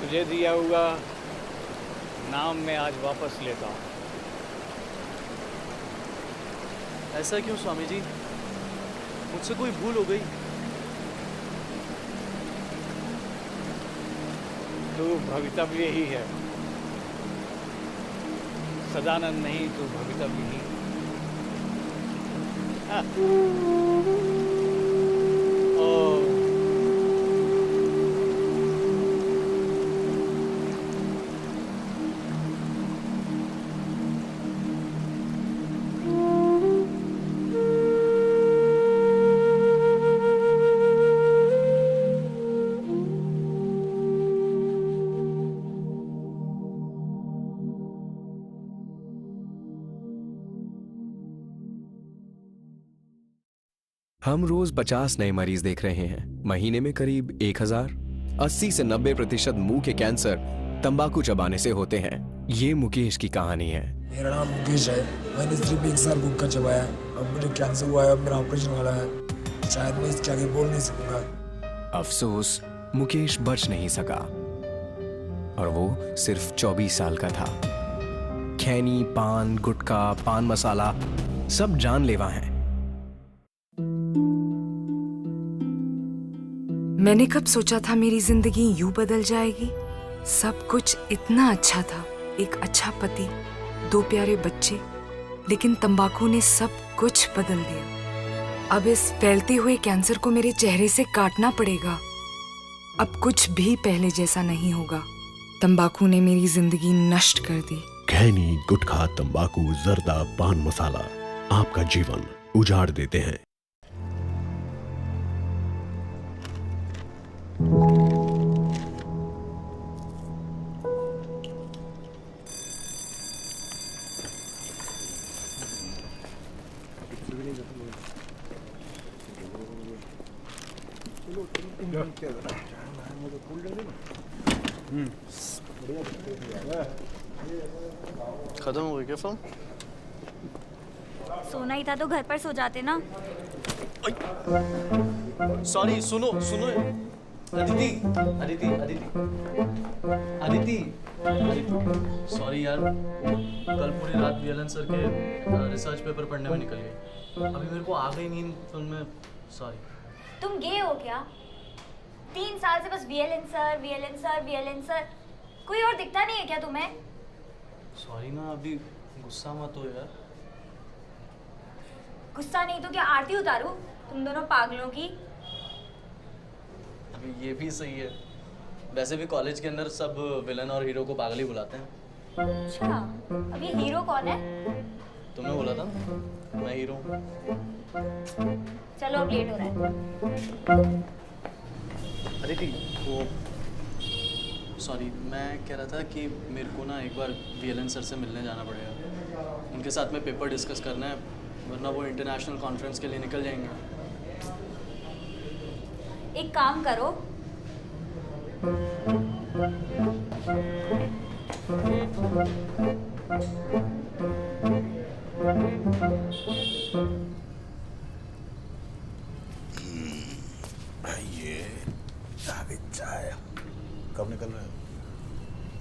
तुझे दिया हुआ नाम मैं आज वापस लेता हूँ। ऐसा क्यों स्वामी जी? मुझसे कोई भूल हो गई? तू भवितव्य ही है। सदानंद नहीं, तू भवितव्य ही। हम रोज 50 नए मरीज देख रहे हैं। महीने में करीब 1000। 80 से 90% मुंह के कैंसर तंबाकू चबाने से होते हैं। ये मुकेश की कहानी है। मेरा नाम मुकेश है। मैंने सिर्फ 1 साल गुटखा चबाया। अब मुझे कैंसर हुआ है। अब मेरा ऑपरेशन वाला है। शायद मैं इसके आगे बोल नहीं सकूंगा। अफसोस मुकेश बच नहीं सका और वो सिर्फ 24 साल का था। खैनी, पान, गुटखा, पान मसाला सब जानलेवा हैं। मैंने कब सोचा था मेरी जिंदगी यूं बदल जाएगी। सब कुछ इतना अच्छा था, एक अच्छा पति, 2 प्यारे बच्चे, लेकिन तंबाकू ने सब कुछ बदल दिया। अब इस फैलते हुए कैंसर को मेरे चेहरे से काटना पड़ेगा। अब कुछ भी पहले जैसा नहीं होगा। तंबाकू ने मेरी जिंदगी नष्ट कर दी। खैनी, गुटखा, तंबाकू, जर्दा, पान मसाला आपका जीवन उजाड़ देते हैं। खत्म हो गई क्या फिल्म? सोना ही था तो घर पर सो जाते ना। सॉरी, सुनो सुनो। अदिति अदिति अदिति अदिति अदिति सॉरी यार, कल पूरी रात वीएलएन सर के रिसर्च पेपर पढ़ने में निकल गई। अभी मेरे को आ गई नींद फिल्म में। सॉरी। तुम गे हो क्या? 3 साल से बस वीएलएन सर वीएलएन सर वीएलएन सर। कोई और दिखता नहीं है क्या तुम्हें? सॉरी ना, अभी गुस्सा मत हो यार। गुस्सा नहीं तो क्या आरती उतारूं तुम दोनों पागलों की? अभी ये भी सही है। वैसे भी कॉलेज के अंदर सब विलन और हीरो को पागल ही बुलाते हैं। अच्छा, अब ये हीरो कौन है? तुमने बोला था मैं हीरो हूँ। चलो अब लेट हो रहा है। अदिति वो सॉरी, मैं कह रहा था कि मेरे को ना एक बार वीएलएन सर से मिलने जाना पड़ेगा। उनके साथ में पेपर डिस्कस करना है। वरना वो इंटरनेशनल कॉन्फ्रेंस के लिए निकल जाएंगे। एक काम करो, ये चाय कब निकल रहे हो?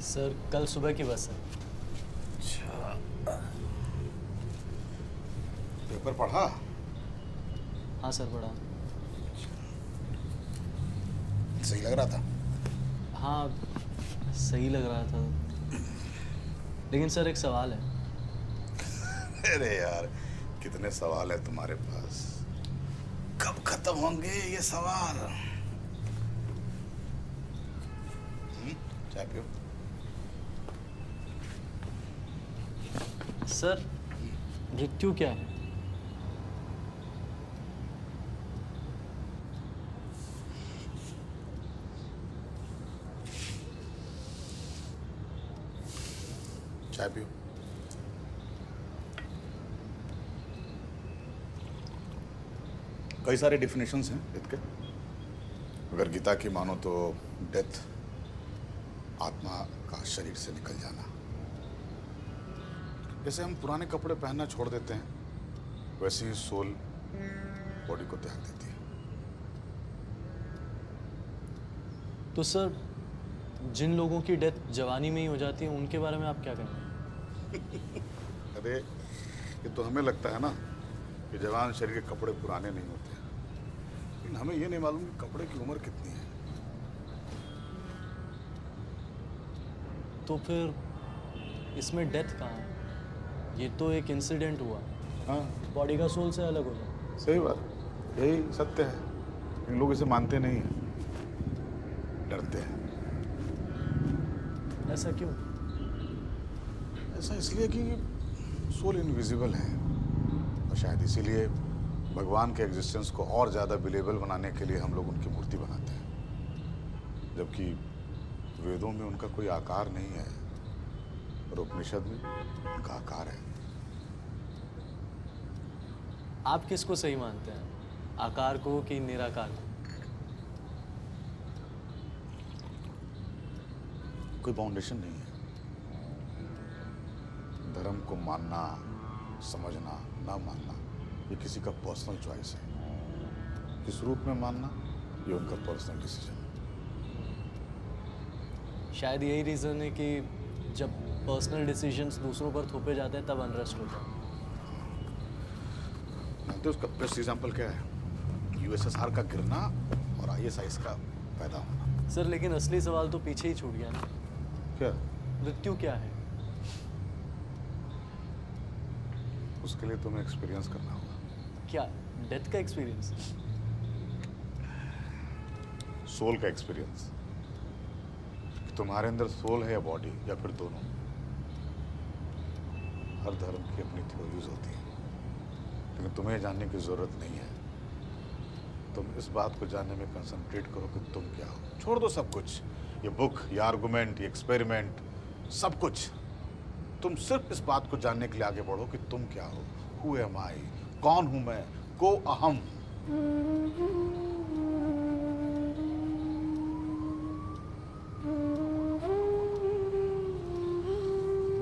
सर कल सुबह की बस है। अच्छा, पेपर पढ़ा? हाँ सर पढ़ा। सही लग रहा था? हाँ सही लग रहा था, लेकिन सर एक सवाल है। अरे यार, कितने सवाल है तुम्हारे पास, कब खत्म होंगे ये सवाल? चाय पियो। सर मृत्यु क्या है? चाय पियो। कई सारे डिफिनेशंस हैं इसके। अगर गीता की मानो तो डेथ आत्मा का शरीर से निकल जाना। जैसे हम पुराने कपड़े पहनना छोड़ देते हैं, वैसे ही सोल बॉडी को त्याग देती है। तो सर जिन लोगों की डेथ जवानी में ही हो जाती है, उनके बारे में आप क्या कहेंगे? अरे ये तो हमें लगता है ना कि जवान शरीर के कपड़े पुराने नहीं होते, लेकिन हमें ये नहीं मालूम कि कपड़े की उम्र कितनी है। तो फिर इसमें डेथ कहाँ है? ये तो एक इंसिडेंट हुआ। हाँ, बॉडी का सोल से अलग हो जाए। सही बात, यही सत्य है। इन लोग इसे मानते नहीं हैं, डरते हैं। ऐसा क्यों? ऐसा इसलिए कि सोल इनविजिबल है, और शायद इसीलिए भगवान के एग्जिस्टेंस को और ज़्यादा बिलीवेबल बनाने के लिए हम लोग उनकी मूर्ति बनाते हैं, जबकि वेदों में उनका कोई आकार नहीं है और उपनिषद में उनका आकार है। आप किसको सही मानते हैं, आकार को कि निराकार को? कोई बाउंडेशन नहीं है। धर्म को मानना, समझना, ना मानना ये किसी का पर्सनल चॉइस है। किस रूप में मानना ये उनका पर्सनल डिसीजन है। शायद यही रीज़न है कि जब पर्सनल डिसीजंस दूसरों पर थोपे जाते हैं तब अनरेस्ट होता है। तो उसका बेस्ट एग्जाम्पल क्या है? यूएसएसआर का गिरना और आईएसआईएस का पैदा होना। सर लेकिन असली सवाल तो पीछे ही छूट गया ना। क्या? मृत्यु क्या है? उसके लिए तुम्हें एक्सपीरियंस करना होगा। क्या? डेथ का एक्सपीरियंस? सोल का एक्सपीरियंस। तुम्हारे अंदर सोल है या बॉडी, या फिर दोनों। हर धर्म की अपनी थ्योरीज होती है, लेकिन तुम्हें जानने की जरूरत नहीं है। तुम इस बात को जानने में कंसंट्रेट करो कि तुम क्या हो। छोड़ दो सब कुछ, ये बुक, ये आर्गुमेंट, ये एक्सपेरिमेंट, सब कुछ। तुम सिर्फ इस बात को जानने के लिए आगे बढ़ो कि तुम क्या हो। हु एम आई? कौन हूं मैं? को अहम।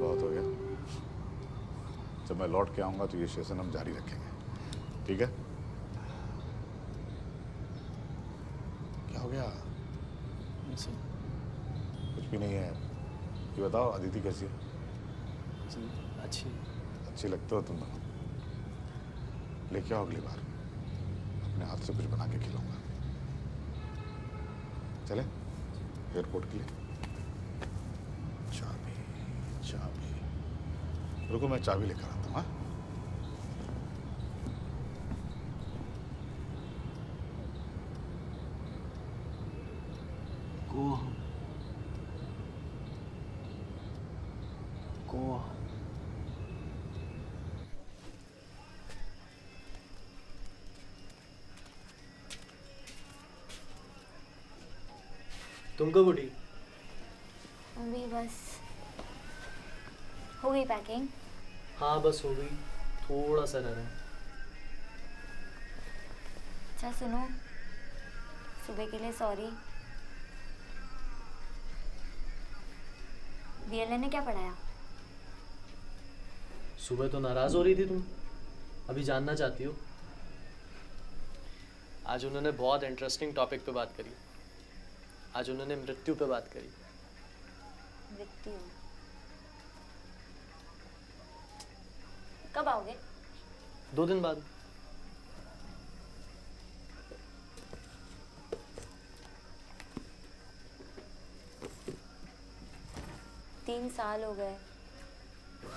बहुत हो गया। जब मैं लौट के आऊंगा तो ये सेशन हम जारी रखेंगे, ठीक है? क्या हो गया? कुछ भी नहीं है। ये बताओ, अदिति कैसी है? अच्छी लगते हो तुम दोनों। लेके आओ अगली बार, अपने हाथ से कुछ बना के खिलाऊंगा। चले एयरपोर्ट के लिए? चाबी रुको, मैं चाबी लेकर आता हूँ। हाँ, तुम कब उठी? अभी बस हो गई पैकिंग। हाँ बस हो गई, थोड़ा सा रह रहा है। अच्छा सुनो, सुबह के लिए सॉरी। VLN ने क्या पढ़ाया? सुबह तो नाराज हो रही थी तुम, अभी जानना चाहती हो? आज उन्होंने बहुत इंटरेस्टिंग टॉपिक पे बात करी। आज उन्होंने मृत्यु पे बात करी। मृत्यु? कब आओगे? 2 दिन बाद। तीन साल हो गए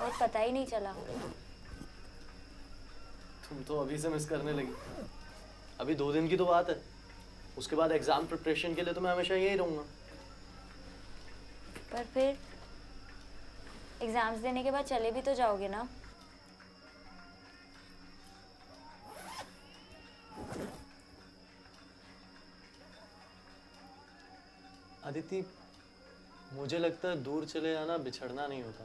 और पता ही नहीं चला। तुम तो अभी से मिस करने लगी। अभी 2 दिन की तो बात है, उसके बाद एग्जाम प्रिपरेशन के लिए तो मैं हमेशा यही रहूंगा। पर फिर एग्जाम्स देने के बाद चले भी तो जाओगे ना? अदिति, मुझे लगता है दूर चले जाना बिछड़ना नहीं होता।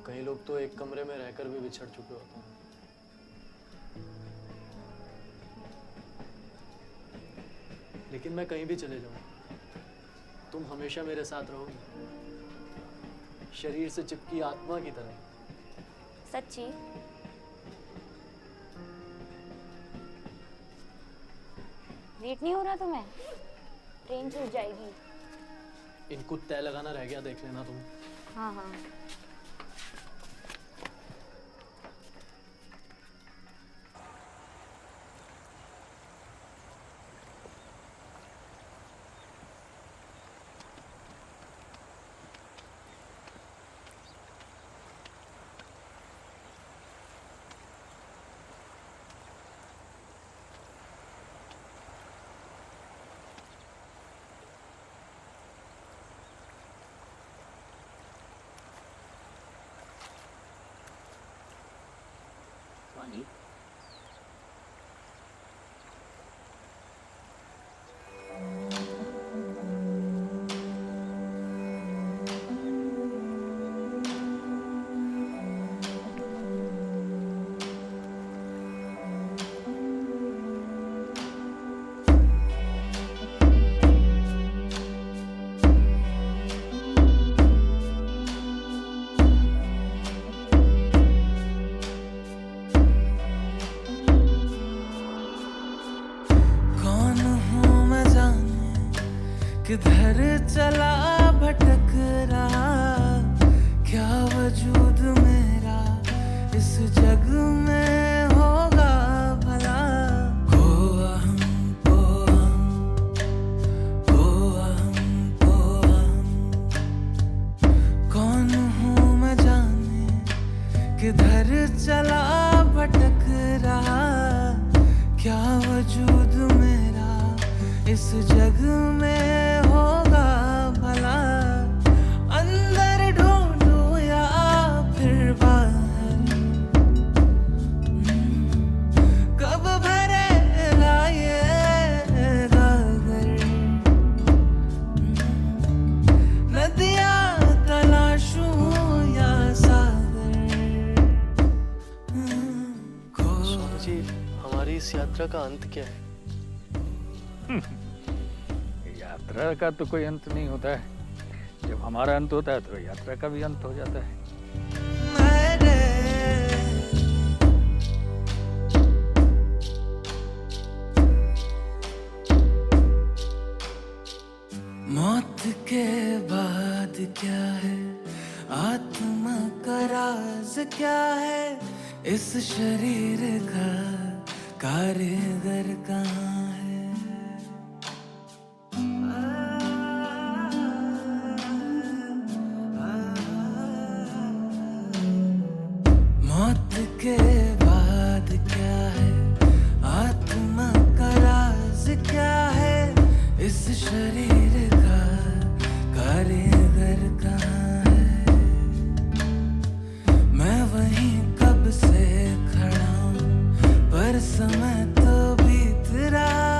कई लोग तो एक कमरे में रहकर भी बिछड़ चुके होते हैं। लेकिन मैं कहीं भी चले जाऊं, तुम हमेशा मेरे साथ रहोगी, शरीर से चिपकी आत्मा की तरह। सच्ची? लेट नहीं हो रहा तुम्हें? ट्रेन छूट जाएगी। इनको तय लगाना रह गया, देख लेना तुम। हाँ हाँ। पानी? किधर चला भटक रहा, क्या वजूद मेरा इस जग में होगा भला। हो अहम को हम, कौन हूँ मैं जाने, किधर चला भटक रहा, क्या वजूद मेरा इस जग में होगा भला। अंदर ढूंढूं या फिर बाहर, कब भरेगा ये गागर। नदियाँ तलाशूं या सागर। स्वामी जी, हमारी इस यात्रा का अंत क्या है? यात्रा का तो कोई अंत नहीं होता है। जब हमारा अंत होता है तो यात्रा का भी अंत हो जाता है। मौत के बाद क्या है, आत्मा का राज क्या है, इस शरीर का कारीगर कहाँ है। मौत के बाद क्या है, आत्मा का राज क्या है, इस शरीर का कारीगर कहाँ है। मैं वहीं कब से खड़ा हूँ, पर समय तो बीत रहा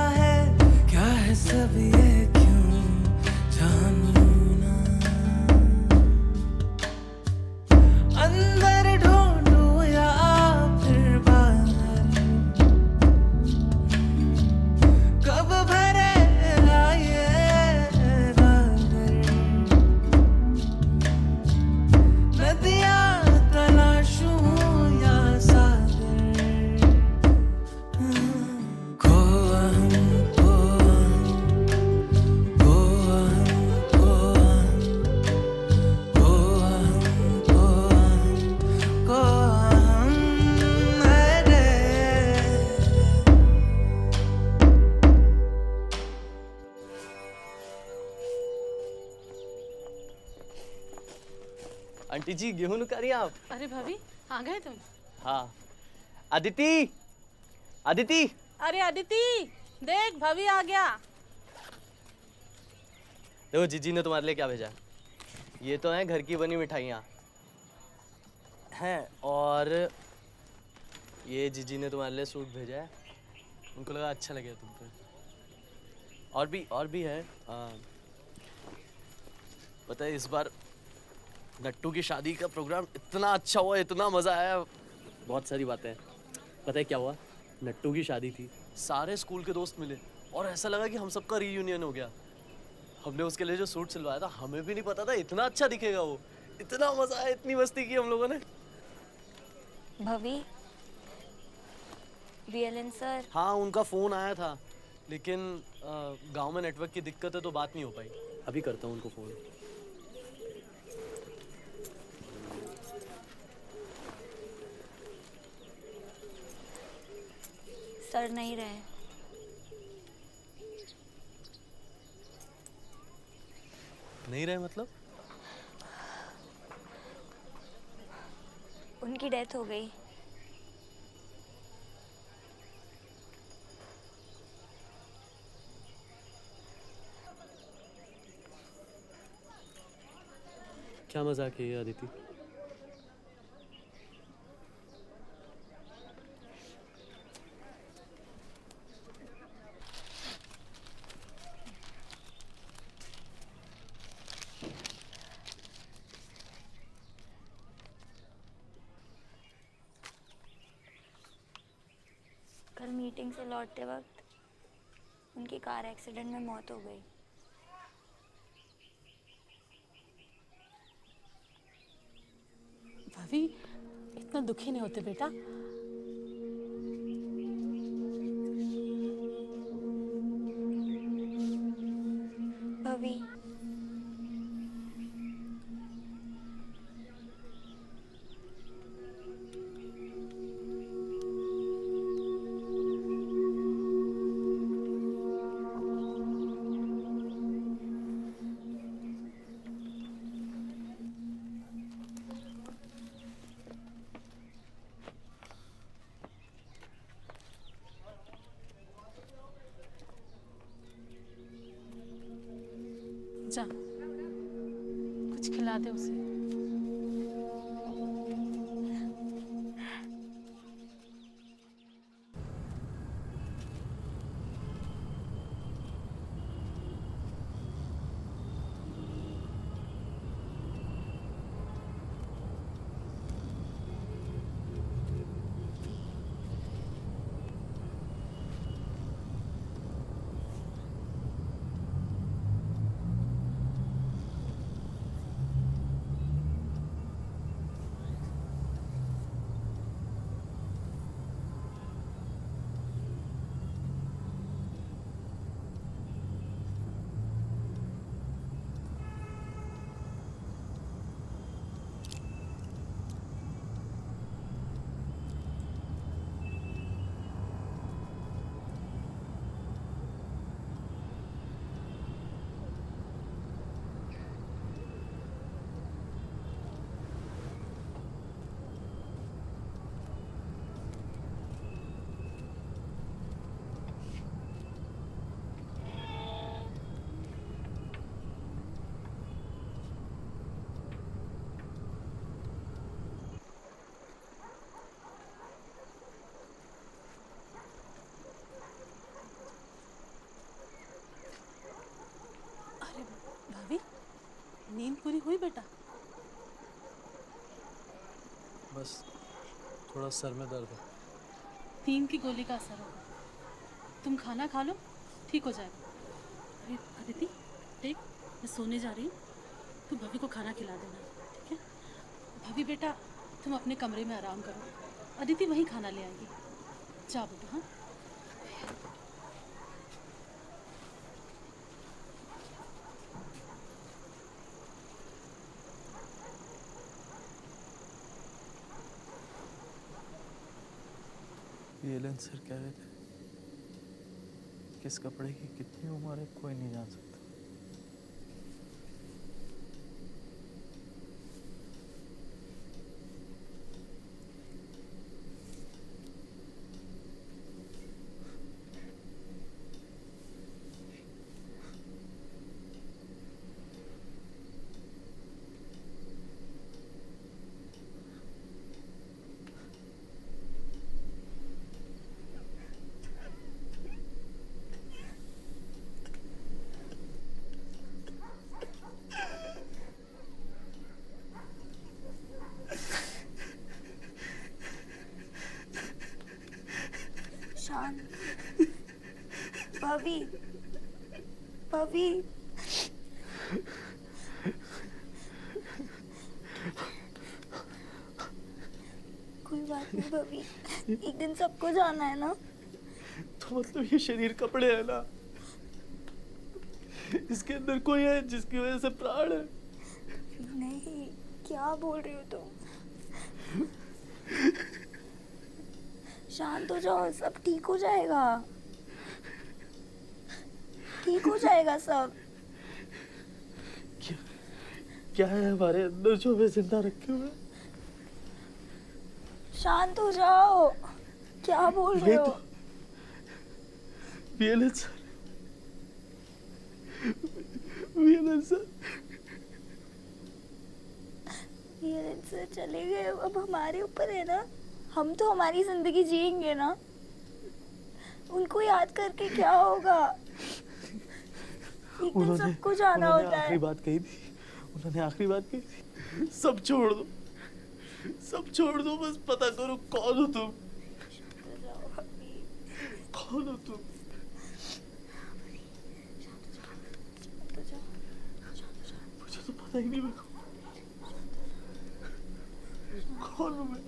आंटी जी गेहूं निकाल रही हैं आप? अरे भाभी आ गए तुम? हाँ। अदिति, अदिति। अरे अदिति देख भाभी आ गया। देखो जीजी ने तुम्हारे लिए क्या भेजा है। ये तो हैं घर की बनी मिठाइयाँ हैं, और ये जीजी ने तुम्हारे लिए सूट भेजा है, उनको लगा अच्छा लगेगा तुम पे। और भी है। पता है इस बार नट्टू की शादी का प्रोग्राम इतना अच्छा हुआ, इतना मज़ा आया, बहुत सारी बातें हैं। पता है क्या हुआ? नट्टू की शादी थी, सारे स्कूल के दोस्त मिले और ऐसा लगा कि हम सबका रीयूनियन हो गया। हमने उसके लिए जो सूट सिलवाया था, हमें भी नहीं पता था इतना अच्छा दिखेगा वो। इतना मज़ा आया, इतनी मस्ती की हम लोगों ने। भवी, VLN सर। हाँ उनका फ़ोन आया था, लेकिन गांव में नेटवर्क की दिक्कत है तो बात नहीं हो पाई। अभी करता हूँ उनको फ़ोन। सर नहीं रहे। नहीं रहे मतलब? उनकी डेथ हो गई। क्या मजाक है ये अदिति? कल मीटिंग से लौटते वक्त उनकी कार एक्सीडेंट में मौत हो गई। भाभी इतना दुखी नहीं होते बेटा। भवी, जा कुछ खिला दे उसे। अरे भाभी नींद पूरी हुई बेटा? बस थोड़ा सर में दर्द है। 3 की गोली का असर होगा। तुम खाना खा लो, ठीक हो जाएगा। अरे अदिति देख, मैं सोने जा रही हूँ, तू भाभी को खाना खिला देना, ठीक है? भाभी बेटा तुम अपने कमरे में आराम करो, अदिति वहीं खाना ले आएगी। जा बेटा। हाँ VLN सर कह रहे थे किस कपड़े की कितनी उम्र है कोई नहीं जान सकता। भाभी भाभी कोई बात नहीं भाभी, एक दिन सबको जाना है ना। तो मतलब ये शरीर कपड़े है ना, इसके अंदर कोई है जिसकी वजह से प्राण है। नहीं, क्या बोल रही हो तुम? शांत हो जाओ, सब ठीक हो जाएगा, ठीक हो जाएगा सब। क्या है हमारे अंदर जो हमें जिंदा रखे हुए? शांत हो जाओ, क्या बोल रहे हो? वीएलएन सर, वीएलएन सर, वीएलएन सर चले गए, अब हमारे ऊपर है ना, हम तो हमारी जिंदगी जिएंगे ना, उनको याद करके क्या होगा? एक दिन सबको जाना होता है। आखिरी बात कही थी, उन्होंने आखिरी बात कही थी, सब छोड़ दो, सब छोड़ दो, बस पता करो कौन हो तुम, कौन हो तुम? मुझे तो पता ही नहीं मैं कौन हूँ मैं।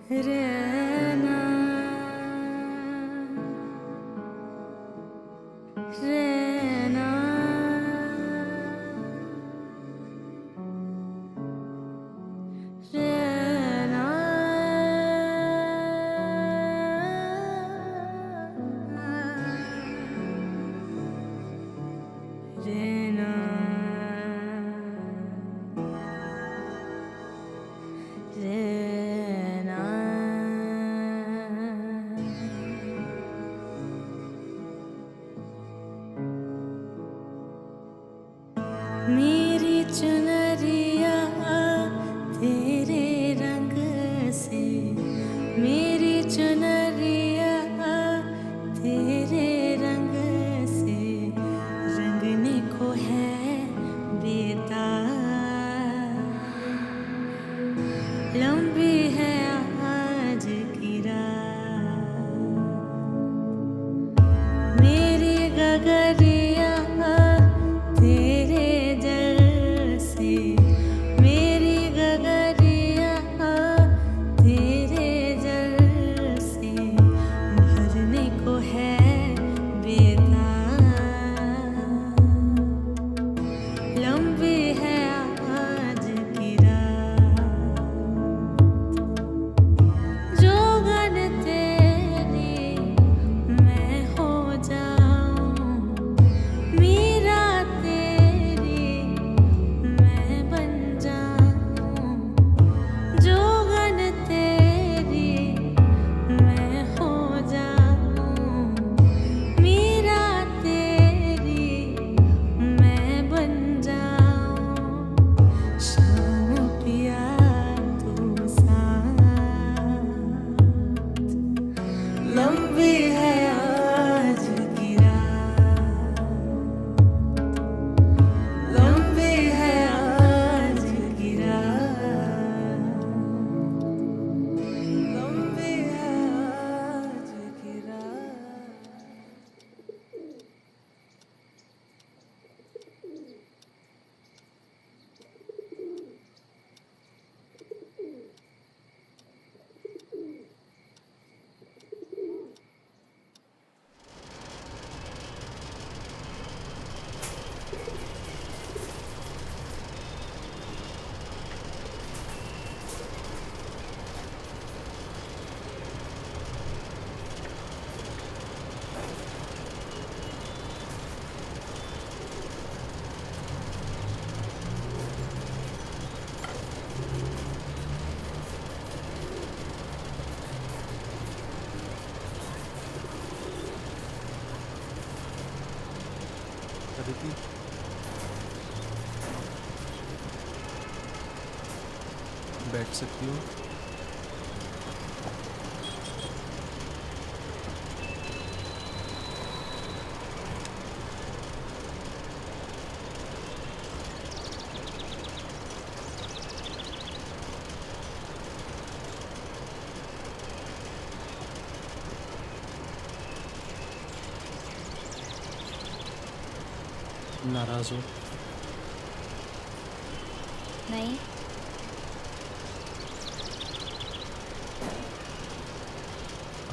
रहना रहना रहना रहना रहना मेरी चुनरिया तेरे रंग से, मेरी चुनरिया तेरे रंग से रंगने को है बेताब। लंबी है आज की रात, मेरी गगरिया तेरे जल से, मेरी गगरिया तेरे जल से भरने को है बेताब। लंबी है आज की रात, जोगन तेरी मैं हो जाऊं, मीरा तेरी मैं बन जाऊं, जोगन तेरी मैं हो जाऊं, मीरा तेरी मैं बन जाऊं। शाम पिया तू साथ, लंबी है आज की रात, लंबी है आज की रात, लंबी है आज की रात। बैठ सकती हो। नाराज हो? नहीं।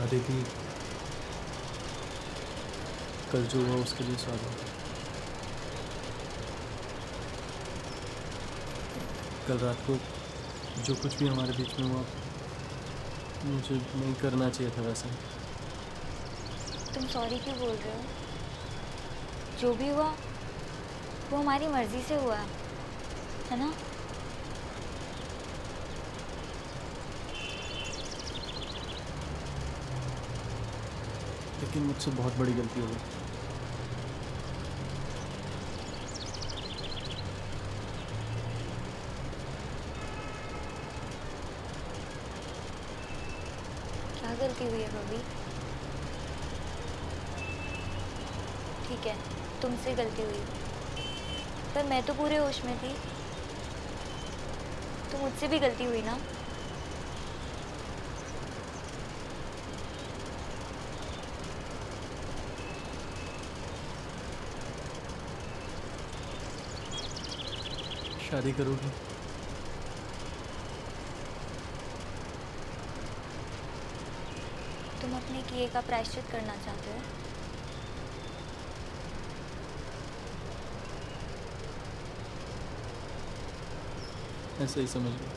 अदिति, कल जो हुआ उसके लिए सॉरी। कल रात को जो कुछ भी हमारे बीच में हुआ मुझे नहीं करना चाहिए था वैसे। तुम सॉरी क्यों बोल रहे हो? जो भी हुआ वो हमारी मर्जी से हुआ है ना? लेकिन मुझसे बहुत बड़ी गलती हो गई। क्या गलती हुई है बबी? ठीक है, तुमसे गलती हुई, पर मैं तो पूरे होश में थी। तो मुझसे भी गलती हुई ना? शादी करोगी? तुम अपने किए का प्रायश्चित करना चाहते हो? ऐसे ही समझ लो।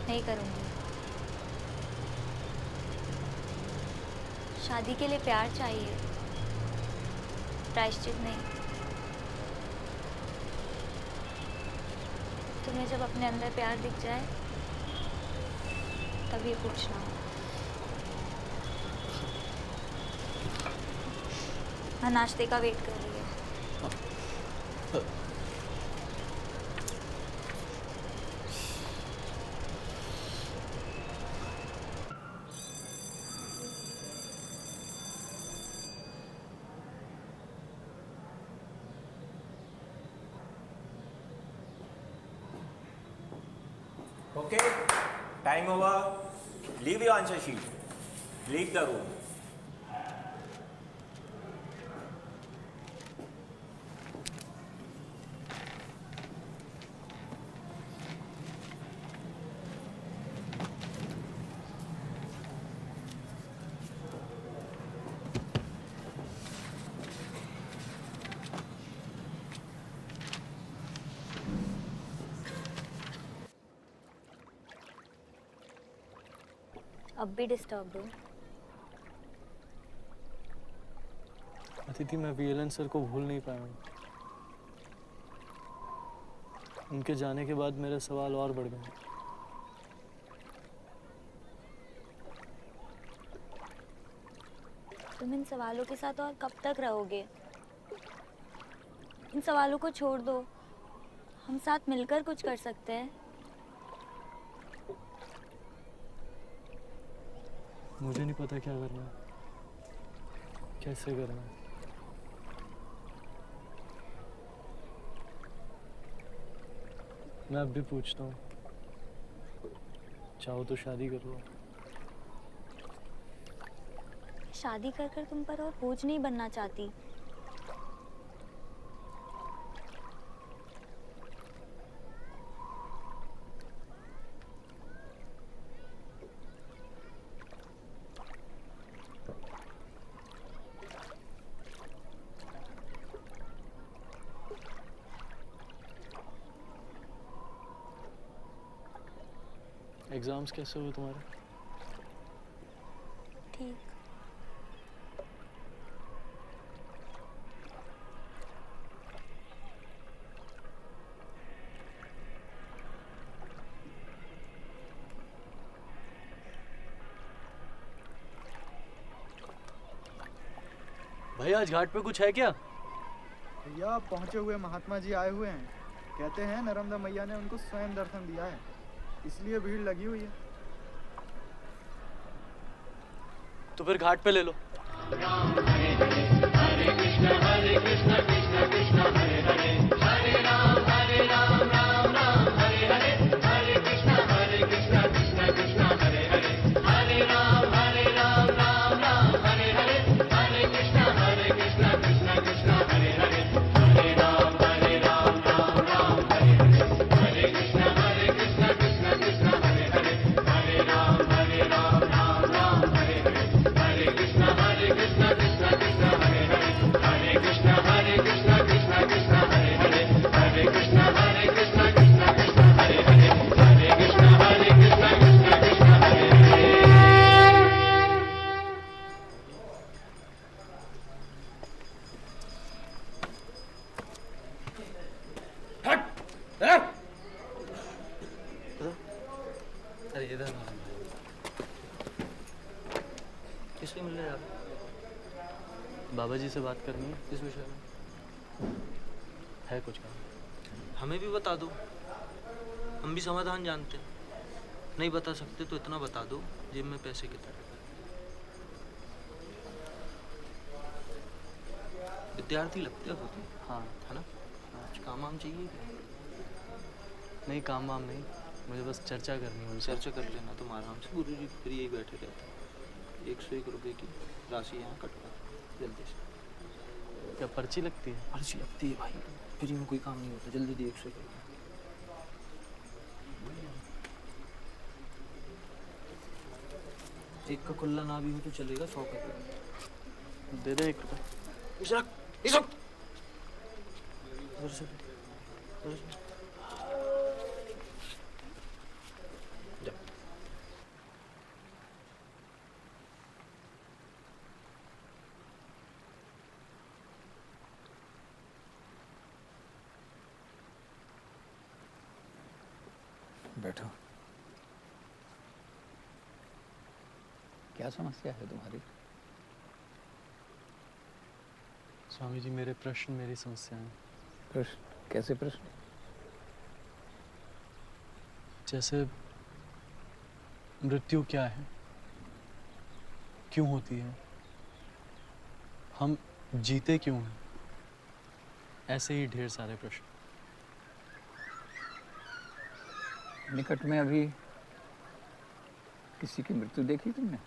नहीं करूँगी। शादी के लिए प्यार चाहिए, प्रायश्चित नहीं। तुम्हें जब अपने अंदर प्यार दिख जाए तब ये पूछना। मैं नाश्ते का वेट कर रही है। Okay, time over. Leave your answer sheet. Leave the room. अब भी डिस्टर्ब हो? अदिति, मैं वीएलएन सर को भूल नहीं पाया हूँ। उनके जाने के बाद मेरे सवाल और बढ़ गए। तुम इन सवालों के साथ और कब तक रहोगे? इन सवालों को छोड़ दो, हम साथ मिलकर कुछ कर सकते हैं। मुझे नहीं पता क्या करना है, कैसे करना है। मैं अब भी पूछता हूँ, चाहो तो शादी कर लो। शादी कर कर तुम पर और बोझ नहीं बनना चाहती। एग्जाम्स कैसे हुए तुम्हारे? ठीक। भाई आज घाट पे कुछ है क्या? भैया पहुंचे हुए महात्मा जी आए हुए हैं। कहते हैं नर्मदा मैया ने उनको स्वयं दर्शन दिया है, इसलिए भीड़ लगी हुई है। तो फिर घाट पे ले लो। हरे कृष्ण कृष्ण कृष्ण हरे हरे हरे राम राम राम हरे हरे हरे कृष्ण कृष्ण कृष्ण हरे हरे हरे राम राम राम हरे हरे हरे कृष्ण कृष्ण कृष्ण हरे हरे हरे राम राम राम हरे हरे हरे कृष्ण कृष्ण कृष्ण हरे हरे हरे राम राम राम हरे हरे हरे कृष्ण कृष्ण कृष्ण हरे हरे हरे कृष्ण कृष्ण कृष्ण हरे हरे हरे कृष्ण कृष्ण कृष्ण हरे हरे हरे कृष्ण कृष्ण कृष्ण हरे हरे। अरे इधर किससे मिल रहे हैं आप? बाबा जी से बात करनी है। किस विषय में है? कुछ काम? हमें भी बता दो, हम भी समाधान जानते हैं। नहीं बता सकते तो इतना बता दो, जेब में पैसे कितने। विद्यार्थी लगते हो तुम? हाँ है ना? कुछ काम वाम चाहिए क्या? नहीं, काम वाम नहीं, मुझे बस चर्चा करनी है। चर्चा कर लेना तुम आराम से। गुरु जी फिर यही बैठे रहते हैं। 101 रुपये की राशि यहाँ कटवा जल्दी से। क्या पर्ची लगती है? पर्ची लगती है भाई, फ्री में कोई काम नहीं होता। जल्दी दे 101 रुपये। एक का खुला ना भी हो तो चलेगा, 100 का दे दे 1 रुपये। बैठो। क्या समस्या है तुम्हारी? स्वामी जी, मेरे प्रश्न मेरी समस्याएं। प्रश्न? कैसे प्रश्न? जैसे मृत्यु क्या है, क्यों होती है, हम जीते क्यों हैं, ऐसे ही ढेर सारे प्रश्न। निकट में अभी किसी की मृत्यु देखी तुमने?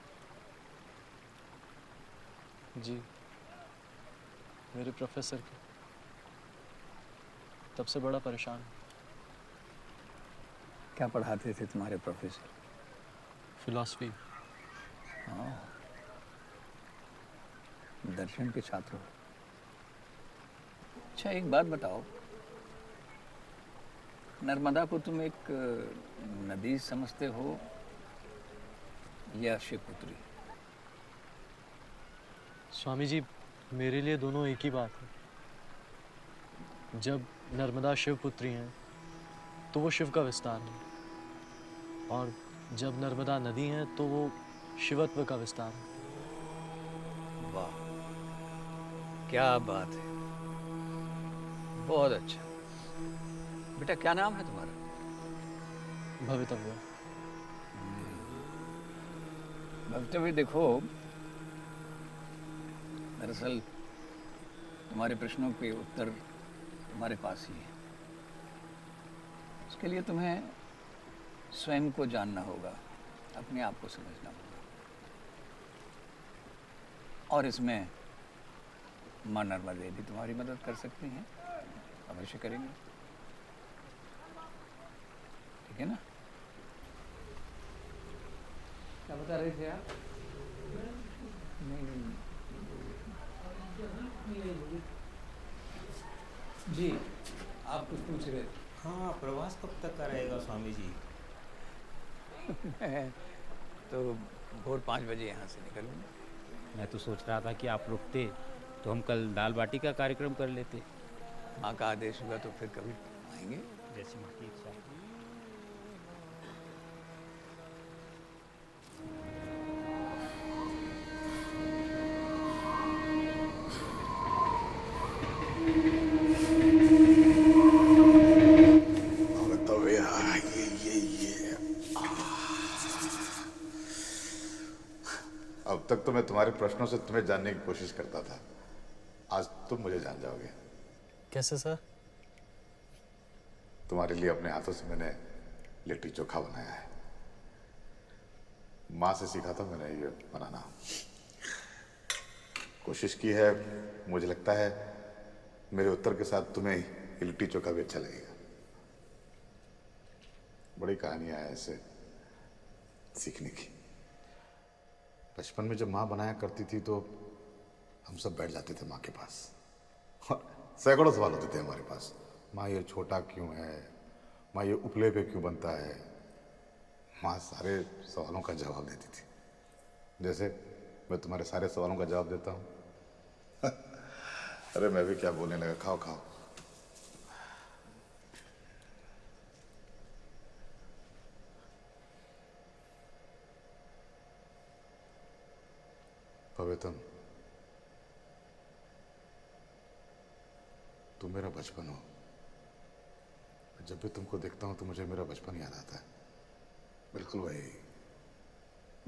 जी, मेरे प्रोफेसर की। तब से बड़ा परेशान। क्या पढ़ाते थे तुम्हारे प्रोफेसर? फिलॉसफी। हाँ, दर्शन के छात्र हो। अच्छा, एक बात बताओ, नर्मदा को तुम एक नदी समझते हो या शिवपुत्री? स्वामी जी, मेरे लिए दोनों एक ही बात है। जब नर्मदा शिवपुत्री हैं तो वो शिव का विस्तार है, और जब नर्मदा नदी है तो वो शिवत्व का विस्तार है। वाह, क्या बात है, बहुत अच्छा। बेटा, क्या नाम है तुम्हारा? भवितव्य। भवितव्य, देखो, दरअसल तुम्हारे प्रश्नों के उत्तर तुम्हारे पास ही है। उसके लिए तुम्हें स्वयं को जानना होगा, अपने आप को समझना होगा, और इसमें माँ नर्मदे भी तुम्हारी मदद कर सकती हैं, अवश्य करेंगे। ठीक है ना? क्या बता रहे थे आप? जी, आप कुछ पूछ रहे थे? हाँ, प्रवास कब तक का रहेगा स्वामी जी? तो भोर 5 बजे यहाँ से निकलूँगा। मैं तो सोच रहा था कि आप रुकते तो हम कल दाल बाटी का कार्यक्रम कर लेते। माँ का आदेश हुआ तो फिर कभी आएंगे। जैसे माँ की इच्छा। मैं तुम्हारे प्रश्नों से तुम्हें जानने की कोशिश करता था, आज तुम मुझे जान जाओगे। कैसे सर? तुम्हारे लिए अपने हाथों से मैंने लिट्टी चोखा बनाया है। माँ से सीखा था मैंने ये बनाना। कोशिश की है, मुझे लगता है मेरे उत्तर के साथ तुम्हें ये लिट्टी चोखा भी अच्छा लगेगा। बड़ी कहानियां हैं ऐसे सीखने की। बचपन में जब माँ बनाया करती थी तो हम सब बैठ जाते थे माँ के पास और सैकड़ों सवाल होते थे हमारे पास। माँ ये छोटा क्यों है, माँ ये उपले पे क्यों बनता है। माँ सारे सवालों का जवाब देती थी, जैसे मैं तुम्हारे सारे सवालों का जवाब देता हूँ। अरे मैं भी क्या बोलने लगा। खाओ खाओ। पवित्रम, तुम मेरा बचपन हो। जब भी तुमको देखता हूं तो मुझे मेरा बचपन याद आता है। बिल्कुल वही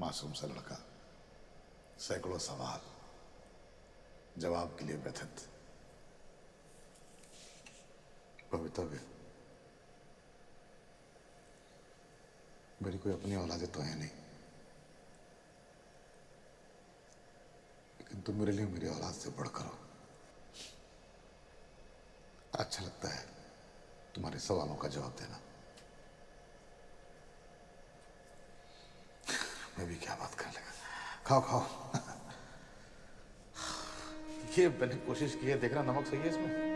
मासूम सा लड़का, सैकड़ों सवाल, जवाब के लिए व्यथित। पवित्र, मेरी कोई अपनी औलादे तो है नहीं, लेकिन तुम मेरे लिए मेरी औलाद से बढ़कर हो। अच्छा लगता है तुम्हारे सवालों का जवाब देना। मैं भी क्या बात करने लगा। खाओ खाओ। ये मैंने कोशिश की है, देखना नमक सही है इसमें।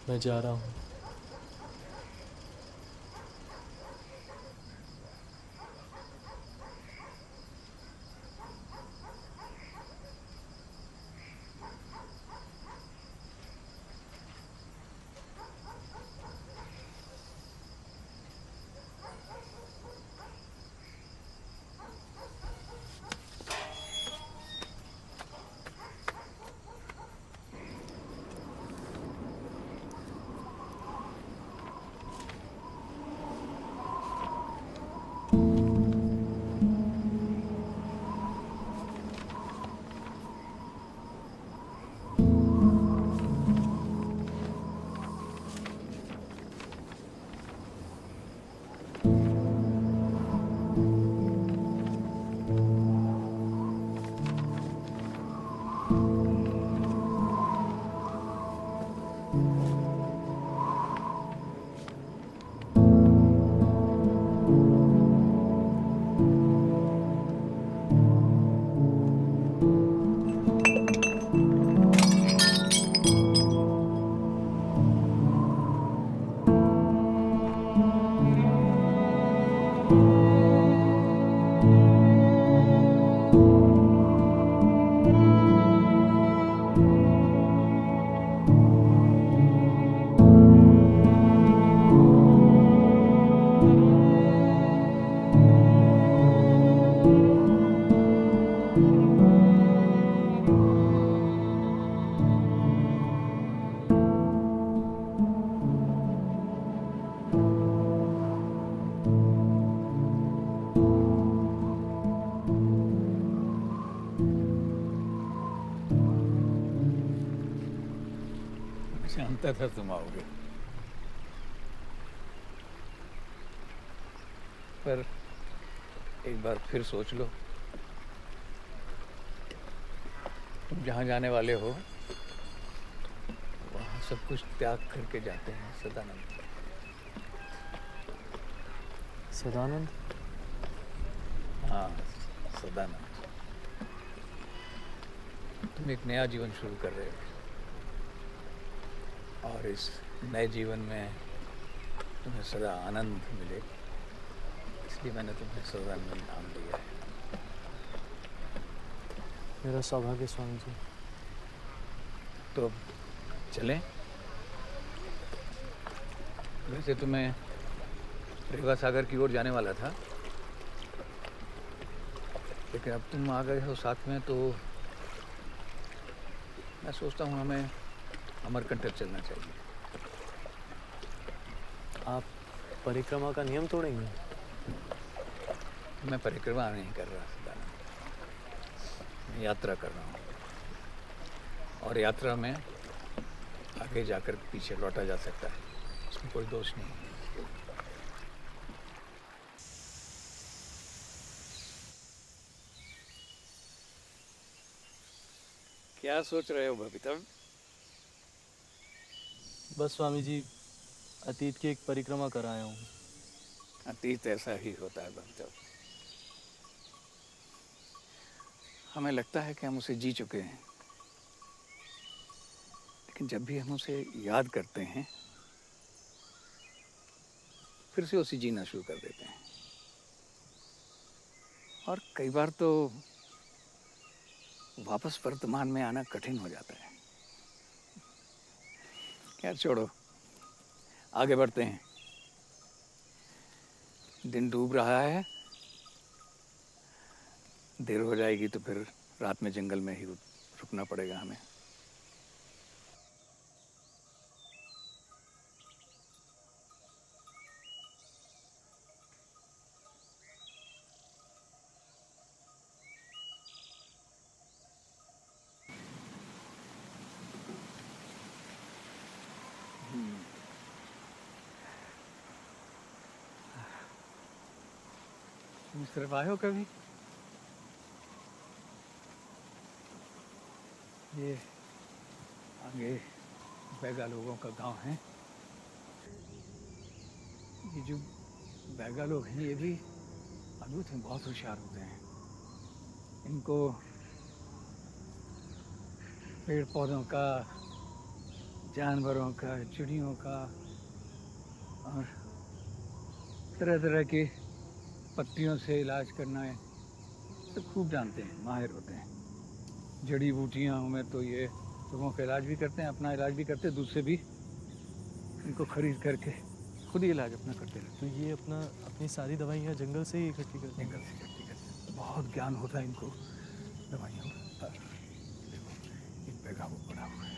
मैं जा रहा हूँ। जानता था तुम आओगे, पर एक बार फिर सोच लो, तुम जहाँ जाने वाले हो वहाँ सब कुछ त्याग करके जाते हैं सदानंद। सदानंद? हाँ, सदानंद। तुम एक नया जीवन शुरू कर रहे हो और इस नए जीवन में तुम्हें सदा आनंद मिले, इसलिए मैंने तुम्हें सदानंद नाम दिया है। मेरा सौभाग्य स्वामी जी। तो चलें? वैसे तो मैं रेवा सागर की ओर जाने वाला था, लेकिन अब तुम आ गए हो साथ में, तो मैं सोचता हूँ हमें अमरकंटक चलना चाहिए। आप परिक्रमा का नियम तोड़ेंगे? मैं परिक्रमा नहीं कर रहा सदानंद, मैं यात्रा कर रहा हूँ, और यात्रा में आगे जाकर पीछे लौटा जा सकता है, इसमें कोई दोष नहीं है। क्या सोच रहे हो बबीता? बस स्वामी जी, अतीत की एक परिक्रमा कर आया हूँ। अतीत ऐसा ही होता है बबीता। हमें लगता है कि हम उसे जी चुके हैं, लेकिन जब भी हम उसे याद करते हैं फिर से उसे जीना शुरू कर देते हैं, और कई बार तो वापस वर्तमान में आना कठिन हो जाता है। खैर छोड़ो, आगे बढ़ते हैं। दिन डूब रहा है, देर हो जाएगी तो फिर रात में जंगल में ही रुकना पड़ेगा हमें। तुम इस तरफ आए हो कभी? ये आगे बैगा लोगों का गांव है। ये जो बैगा लोग हैं ये भी अद्भुत हैं, बहुत होशियार होते हैं। इनको पेड़ पौधों का, जानवरों का, चिड़ियों का और तरह तरह के पत्तियों से इलाज करना है तो खूब जानते हैं, माहिर होते हैं। जड़ी बूटियाँ में तो ये लोगों का इलाज भी करते हैं, अपना इलाज भी करते हैं, दूसरे भी इनको खरीद करके खुद ही इलाज अपना करते रहते तो ये अपनी सारी दवाइयाँ जंगल से ही इकट्ठी करते हैं? जंगल से इकट्ठी करते हैं। बहुत ज्ञान होता है इनको दवाइयों का। देखो एक बैगा वो बना हुआ है।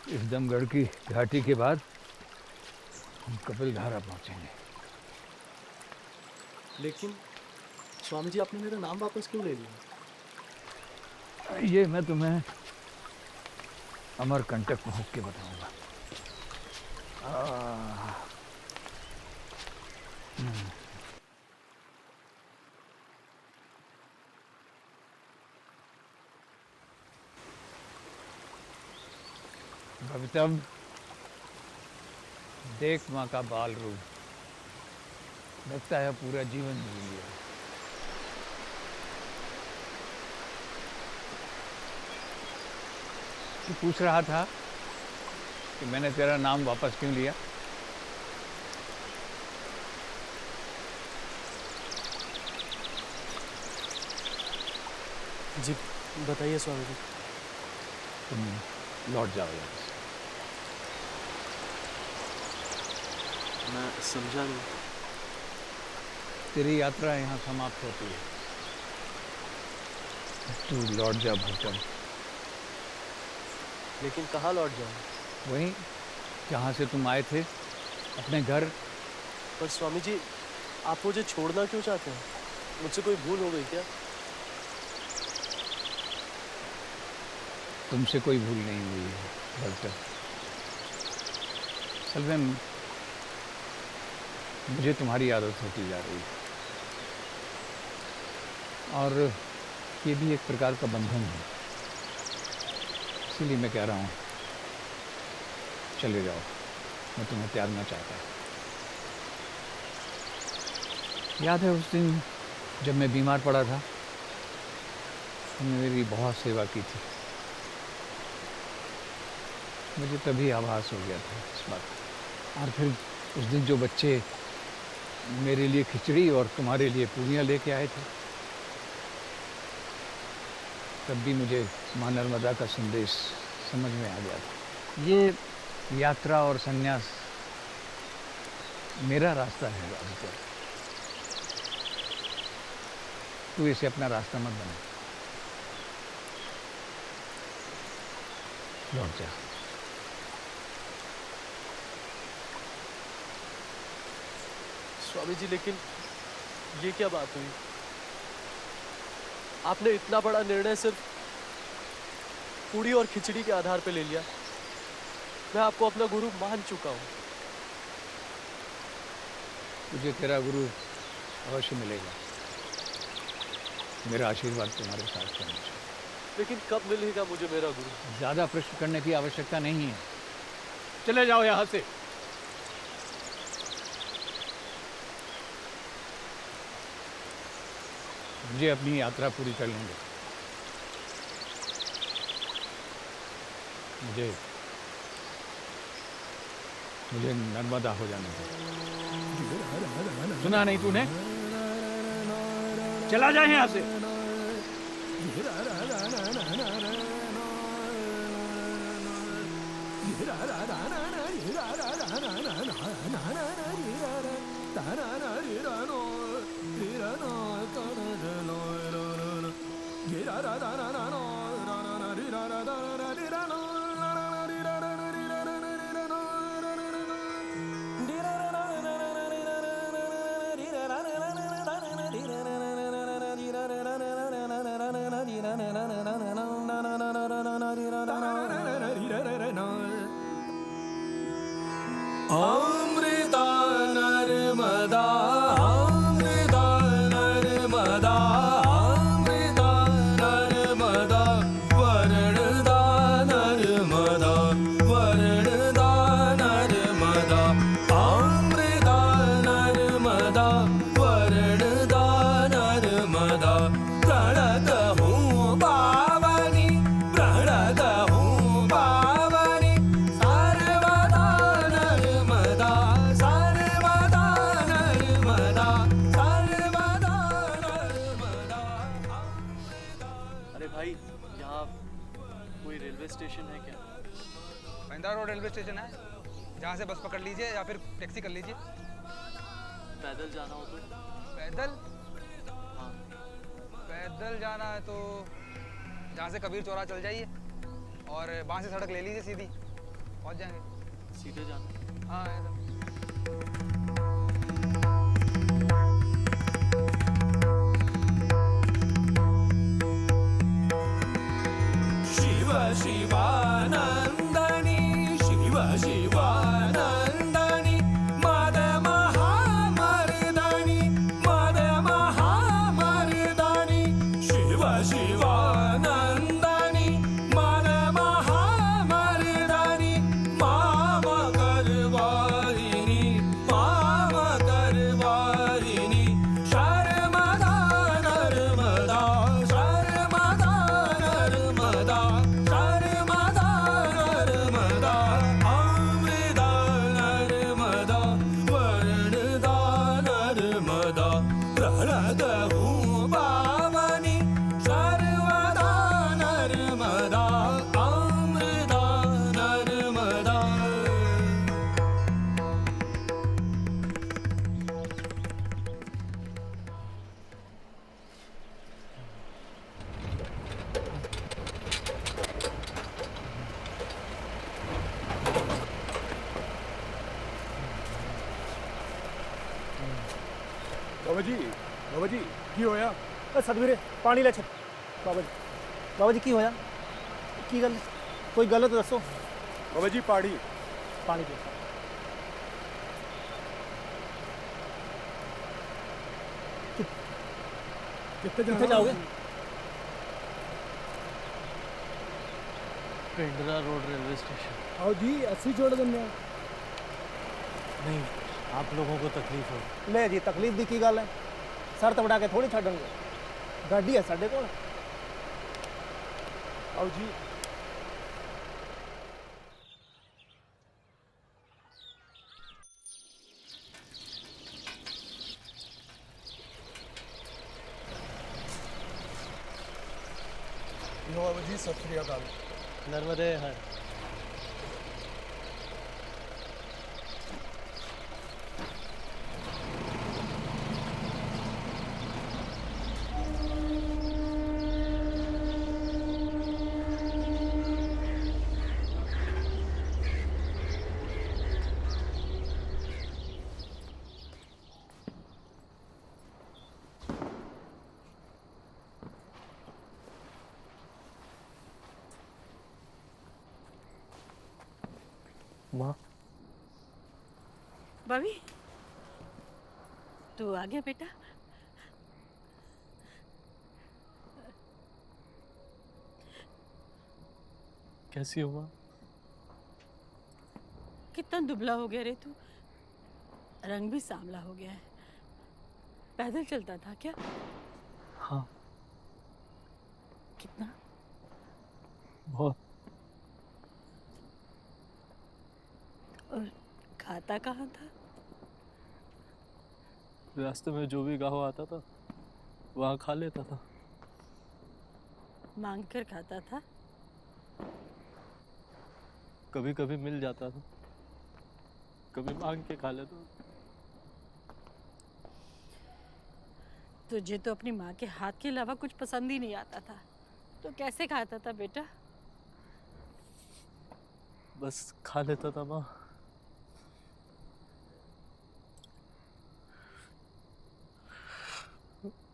इस दमगढ़ की घाटी के बाद हम कपिलधारा पहुंचेंगे। लेकिन स्वामी जी, आपने मेरा नाम वापस क्यों ले लिया? ये मैं तुम्हें अमरकंटक पहुंच के बताऊंगा। भवितम, देख माँ का बाल रूप, लगता है पूरा जीवन जी लिया। तू पूछ रहा था कि मैंने तेरा नाम वापस क्यों लिया? जी बताइए स्वामी जी। तुम लौट जाओ यहाँ से। मैं समझा नहीं। तेरी यात्रा यहाँ समाप्त होती है। तू लौट जा भक्तम। लेकिन कहाँ लौट जाऊँ? वहीं जहाँ से तुम आए थे, अपने घर। पर स्वामी जी, आप मुझे छोड़ना क्यों चाहते हैं? मुझसे कोई भूल हो गई क्या? तुमसे कोई भूल नहीं हुई है भक्तम। असल में मुझे तुम्हारी आदत होती जा रही है, और ये भी एक प्रकार का बंधन है। इसीलिए मैं कह रहा हूँ, चले जाओ, मैं तुम्हें त्यागना चाहता हूँ। याद है उस दिन जब मैं बीमार पड़ा था, तुमने मेरी बहुत सेवा की थी। मुझे तभी आभास हो गया था इस बात का। और फिर उस दिन जो बच्चे मेरे लिए खिचड़ी और तुम्हारे लिए पूरियाँ लेके आए थे, तब भी मुझे माँ नर्मदा का संदेश समझ में आ गया था। ये यात्रा और संन्यास मेरा रास्ता है राधिका। तू इसे अपना रास्ता मत बना। लौट जा। स्वामी जी, लेकिन ये क्या बात हुई? आपने इतना बड़ा निर्णय सिर्फ पूड़ी और खिचड़ी के आधार पे ले लिया। मैं आपको अपना गुरु मान चुका हूँ। तुझे तेरा गुरु अवश्य मिलेगा। मेरा आशीर्वाद तुम्हारे साथ रहना चाहिए। लेकिन कब मिलेगा मुझे मेरा गुरु? ज्यादा प्रश्न करने की आवश्यकता नहीं है। चले जाओ यहाँ से। मुझे अपनी यात्रा पूरी कर लेंगे। मुझे नर्मदा हो जाने दो। सुना नहीं तूने? चला जाए यहाँ से। अमृता नर्मदा, अमृता नर्मदा, अमृता नर्मदा, वर्णदा नर्मदा, वर्णदा नर्मदा, अमृता नर्मदा, वर्णदा नर्मदा, भाई यहाँ कोई रेलवे स्टेशन है क्या? महिंद्रा रोड रेलवे स्टेशन है, जहाँ से बस पकड़ लीजिए या फिर टैक्सी कर लीजिए। पैदल जाना हो तो? पैदल? हाँ। पैदल जाना है तो जहाँ से कबीर चौराहा चल जाइए और वहाँ से सड़क ले लीजिए सीधी, पहुँच जाएंगे। सीधे जाना? हाँ एकदम। शिव शिवानंदनी शिव शिवानंदनी मद महामर्दनी मद महामर्दनी शिव शिवानंदनी मद महामर्दनी माम करवारिणी शर्मदा नर्मदा शर्मदा नर्मदा शर्मदा नर्मदा अमृता नर्मदा वर्णदा नर्मदा प्रणत हूँ पावनी सर्वदा नर्मदा अमृता नर्मदा। बाबा जी की होया? सतवीरे पानी ले छत। बाबा जी की होया? की गल कोई गलत दसो। बाबा जी पानी पानी दे। कितने जाओगे? Pendra road railway station. आओ जी अस्सी छोड़ देंगे। नहीं, आप लोगों को तकलीफ हो। ले जी तकलीफ दी की गल है, शर्त बढ़ा के थोड़ी छड़ेंगे, गाड़ी है साढ़े को। आओ जी। बाबा जी सत श्री अकाल। नर्मदे हर। माँ, बबी तू आ गया बेटा? कैसी हो माँ? कितना दुबला हो गया रे तू, रंग भी सांवला हो गया है। पैदल चलता था क्या? हाँ। कितना? बहुत। और खाता कहाँ था? रास्ते में जो भी गाँव आता था वहाँ खा लेता था। मांग कर खाता था? कभी कभी मिल जाता था, कभी मांग के खा लेता। तुझे तो अपनी माँ के हाथ के अलावा कुछ पसंद ही नहीं आता था, तो कैसे खाता था बेटा? बस खा लेता था माँ।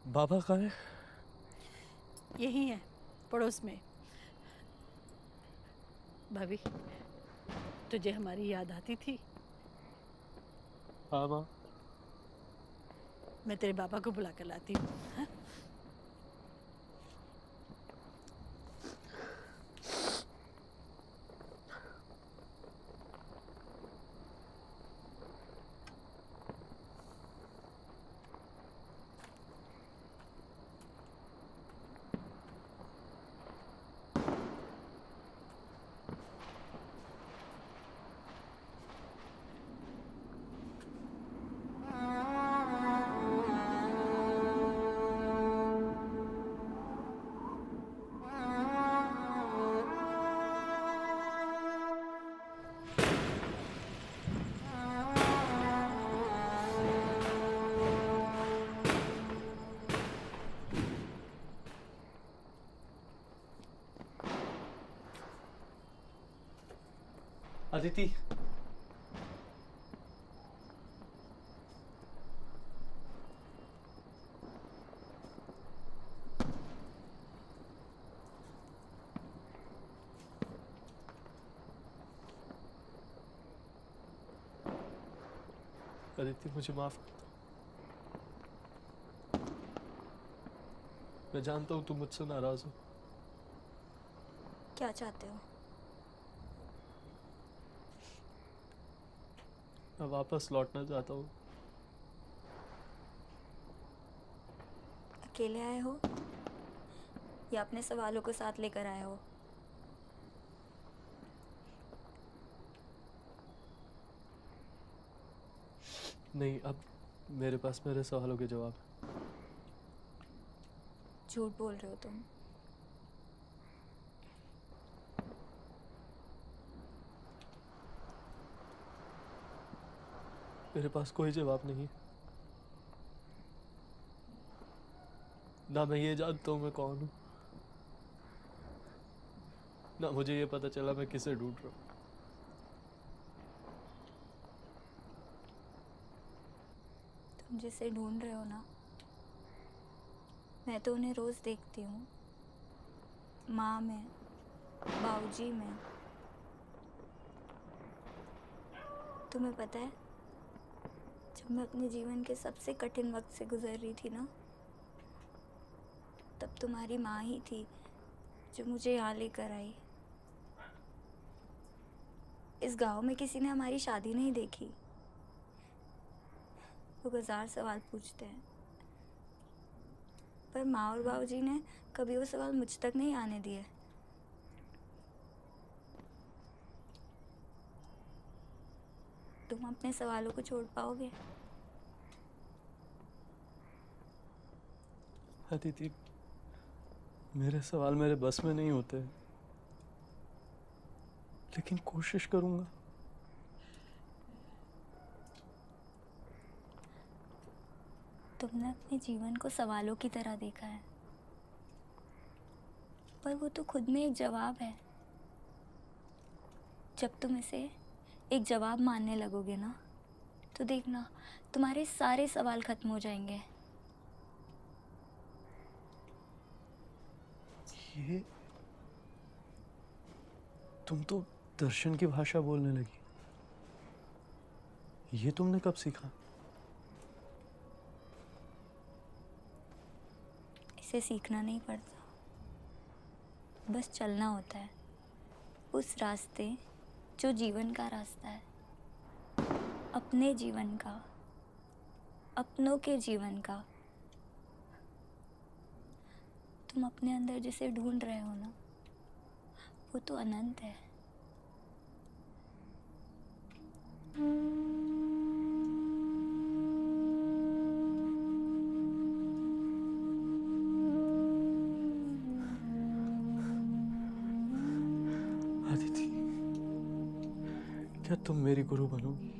बाबा कहाँ है? यही है पड़ोस में। भाभी तुझे हमारी याद आती थी? हाँ माँ। मैं तेरे बाबा को बुला कर लाती हूँ। हाँ? अदिति, अदिति मुझे माफ कर दो। मैं जानता हूँ तुम मुझसे नाराज हो। क्या चाहते हो? मैं वापस लौटना चाहता हूँ। अकेले आए हो या अपने सवालों को साथ लेकर आए हो? नहीं, अब मेरे पास मेरे सवालों के जवाब हैं। झूठ बोल रहे हो तुम। मेरे पास कोई जवाब नहीं है। ना मैं ये जानता हूँ मैं कौन हूँ, ना मुझे ये पता चला मैं किसे ढूंढ रहा हूँ। तुम जिसे ढूंढ रहे हो ना, मैं तो उन्हें रोज देखती हूँ। माँ में, बाबूजी में। तुम्हें पता है, जब मैं अपने जीवन के सबसे कठिन वक्त से गुजर रही थी ना, तब तुम्हारी माँ ही थी जो मुझे यहाँ लेकर आई। इस गांव में किसी ने हमारी शादी नहीं देखी। लोग हजार सवाल पूछते हैं, पर माँ और बाबूजी ने कभी वो सवाल मुझ तक नहीं आने दिए। तुम अपने सवालों को छोड़ पाओगे? अदिति, मेरे सवाल मेरे बस में नहीं होते, लेकिन कोशिश करूंगा। तुमने अपने जीवन को सवालों की तरह देखा है, पर वो तो खुद में एक जवाब है। जब तुम इसे एक जवाब मानने लगोगे ना, तो देखना तुम्हारे सारे सवाल खत्म हो जाएंगे। ये तुम तो दर्शन की भाषा बोलने लगी। ये तुमने कब सीखा? इसे सीखना नहीं पड़ता, बस चलना होता है उस रास्ते जो जीवन का रास्ता है, अपने जीवन का, अपनों के जीवन का। तुम अपने अंदर जिसे ढूंढ रहे हो ना, वो तो अनंत है। अदिति, क्या तुम मेरी गुरु बनोगी?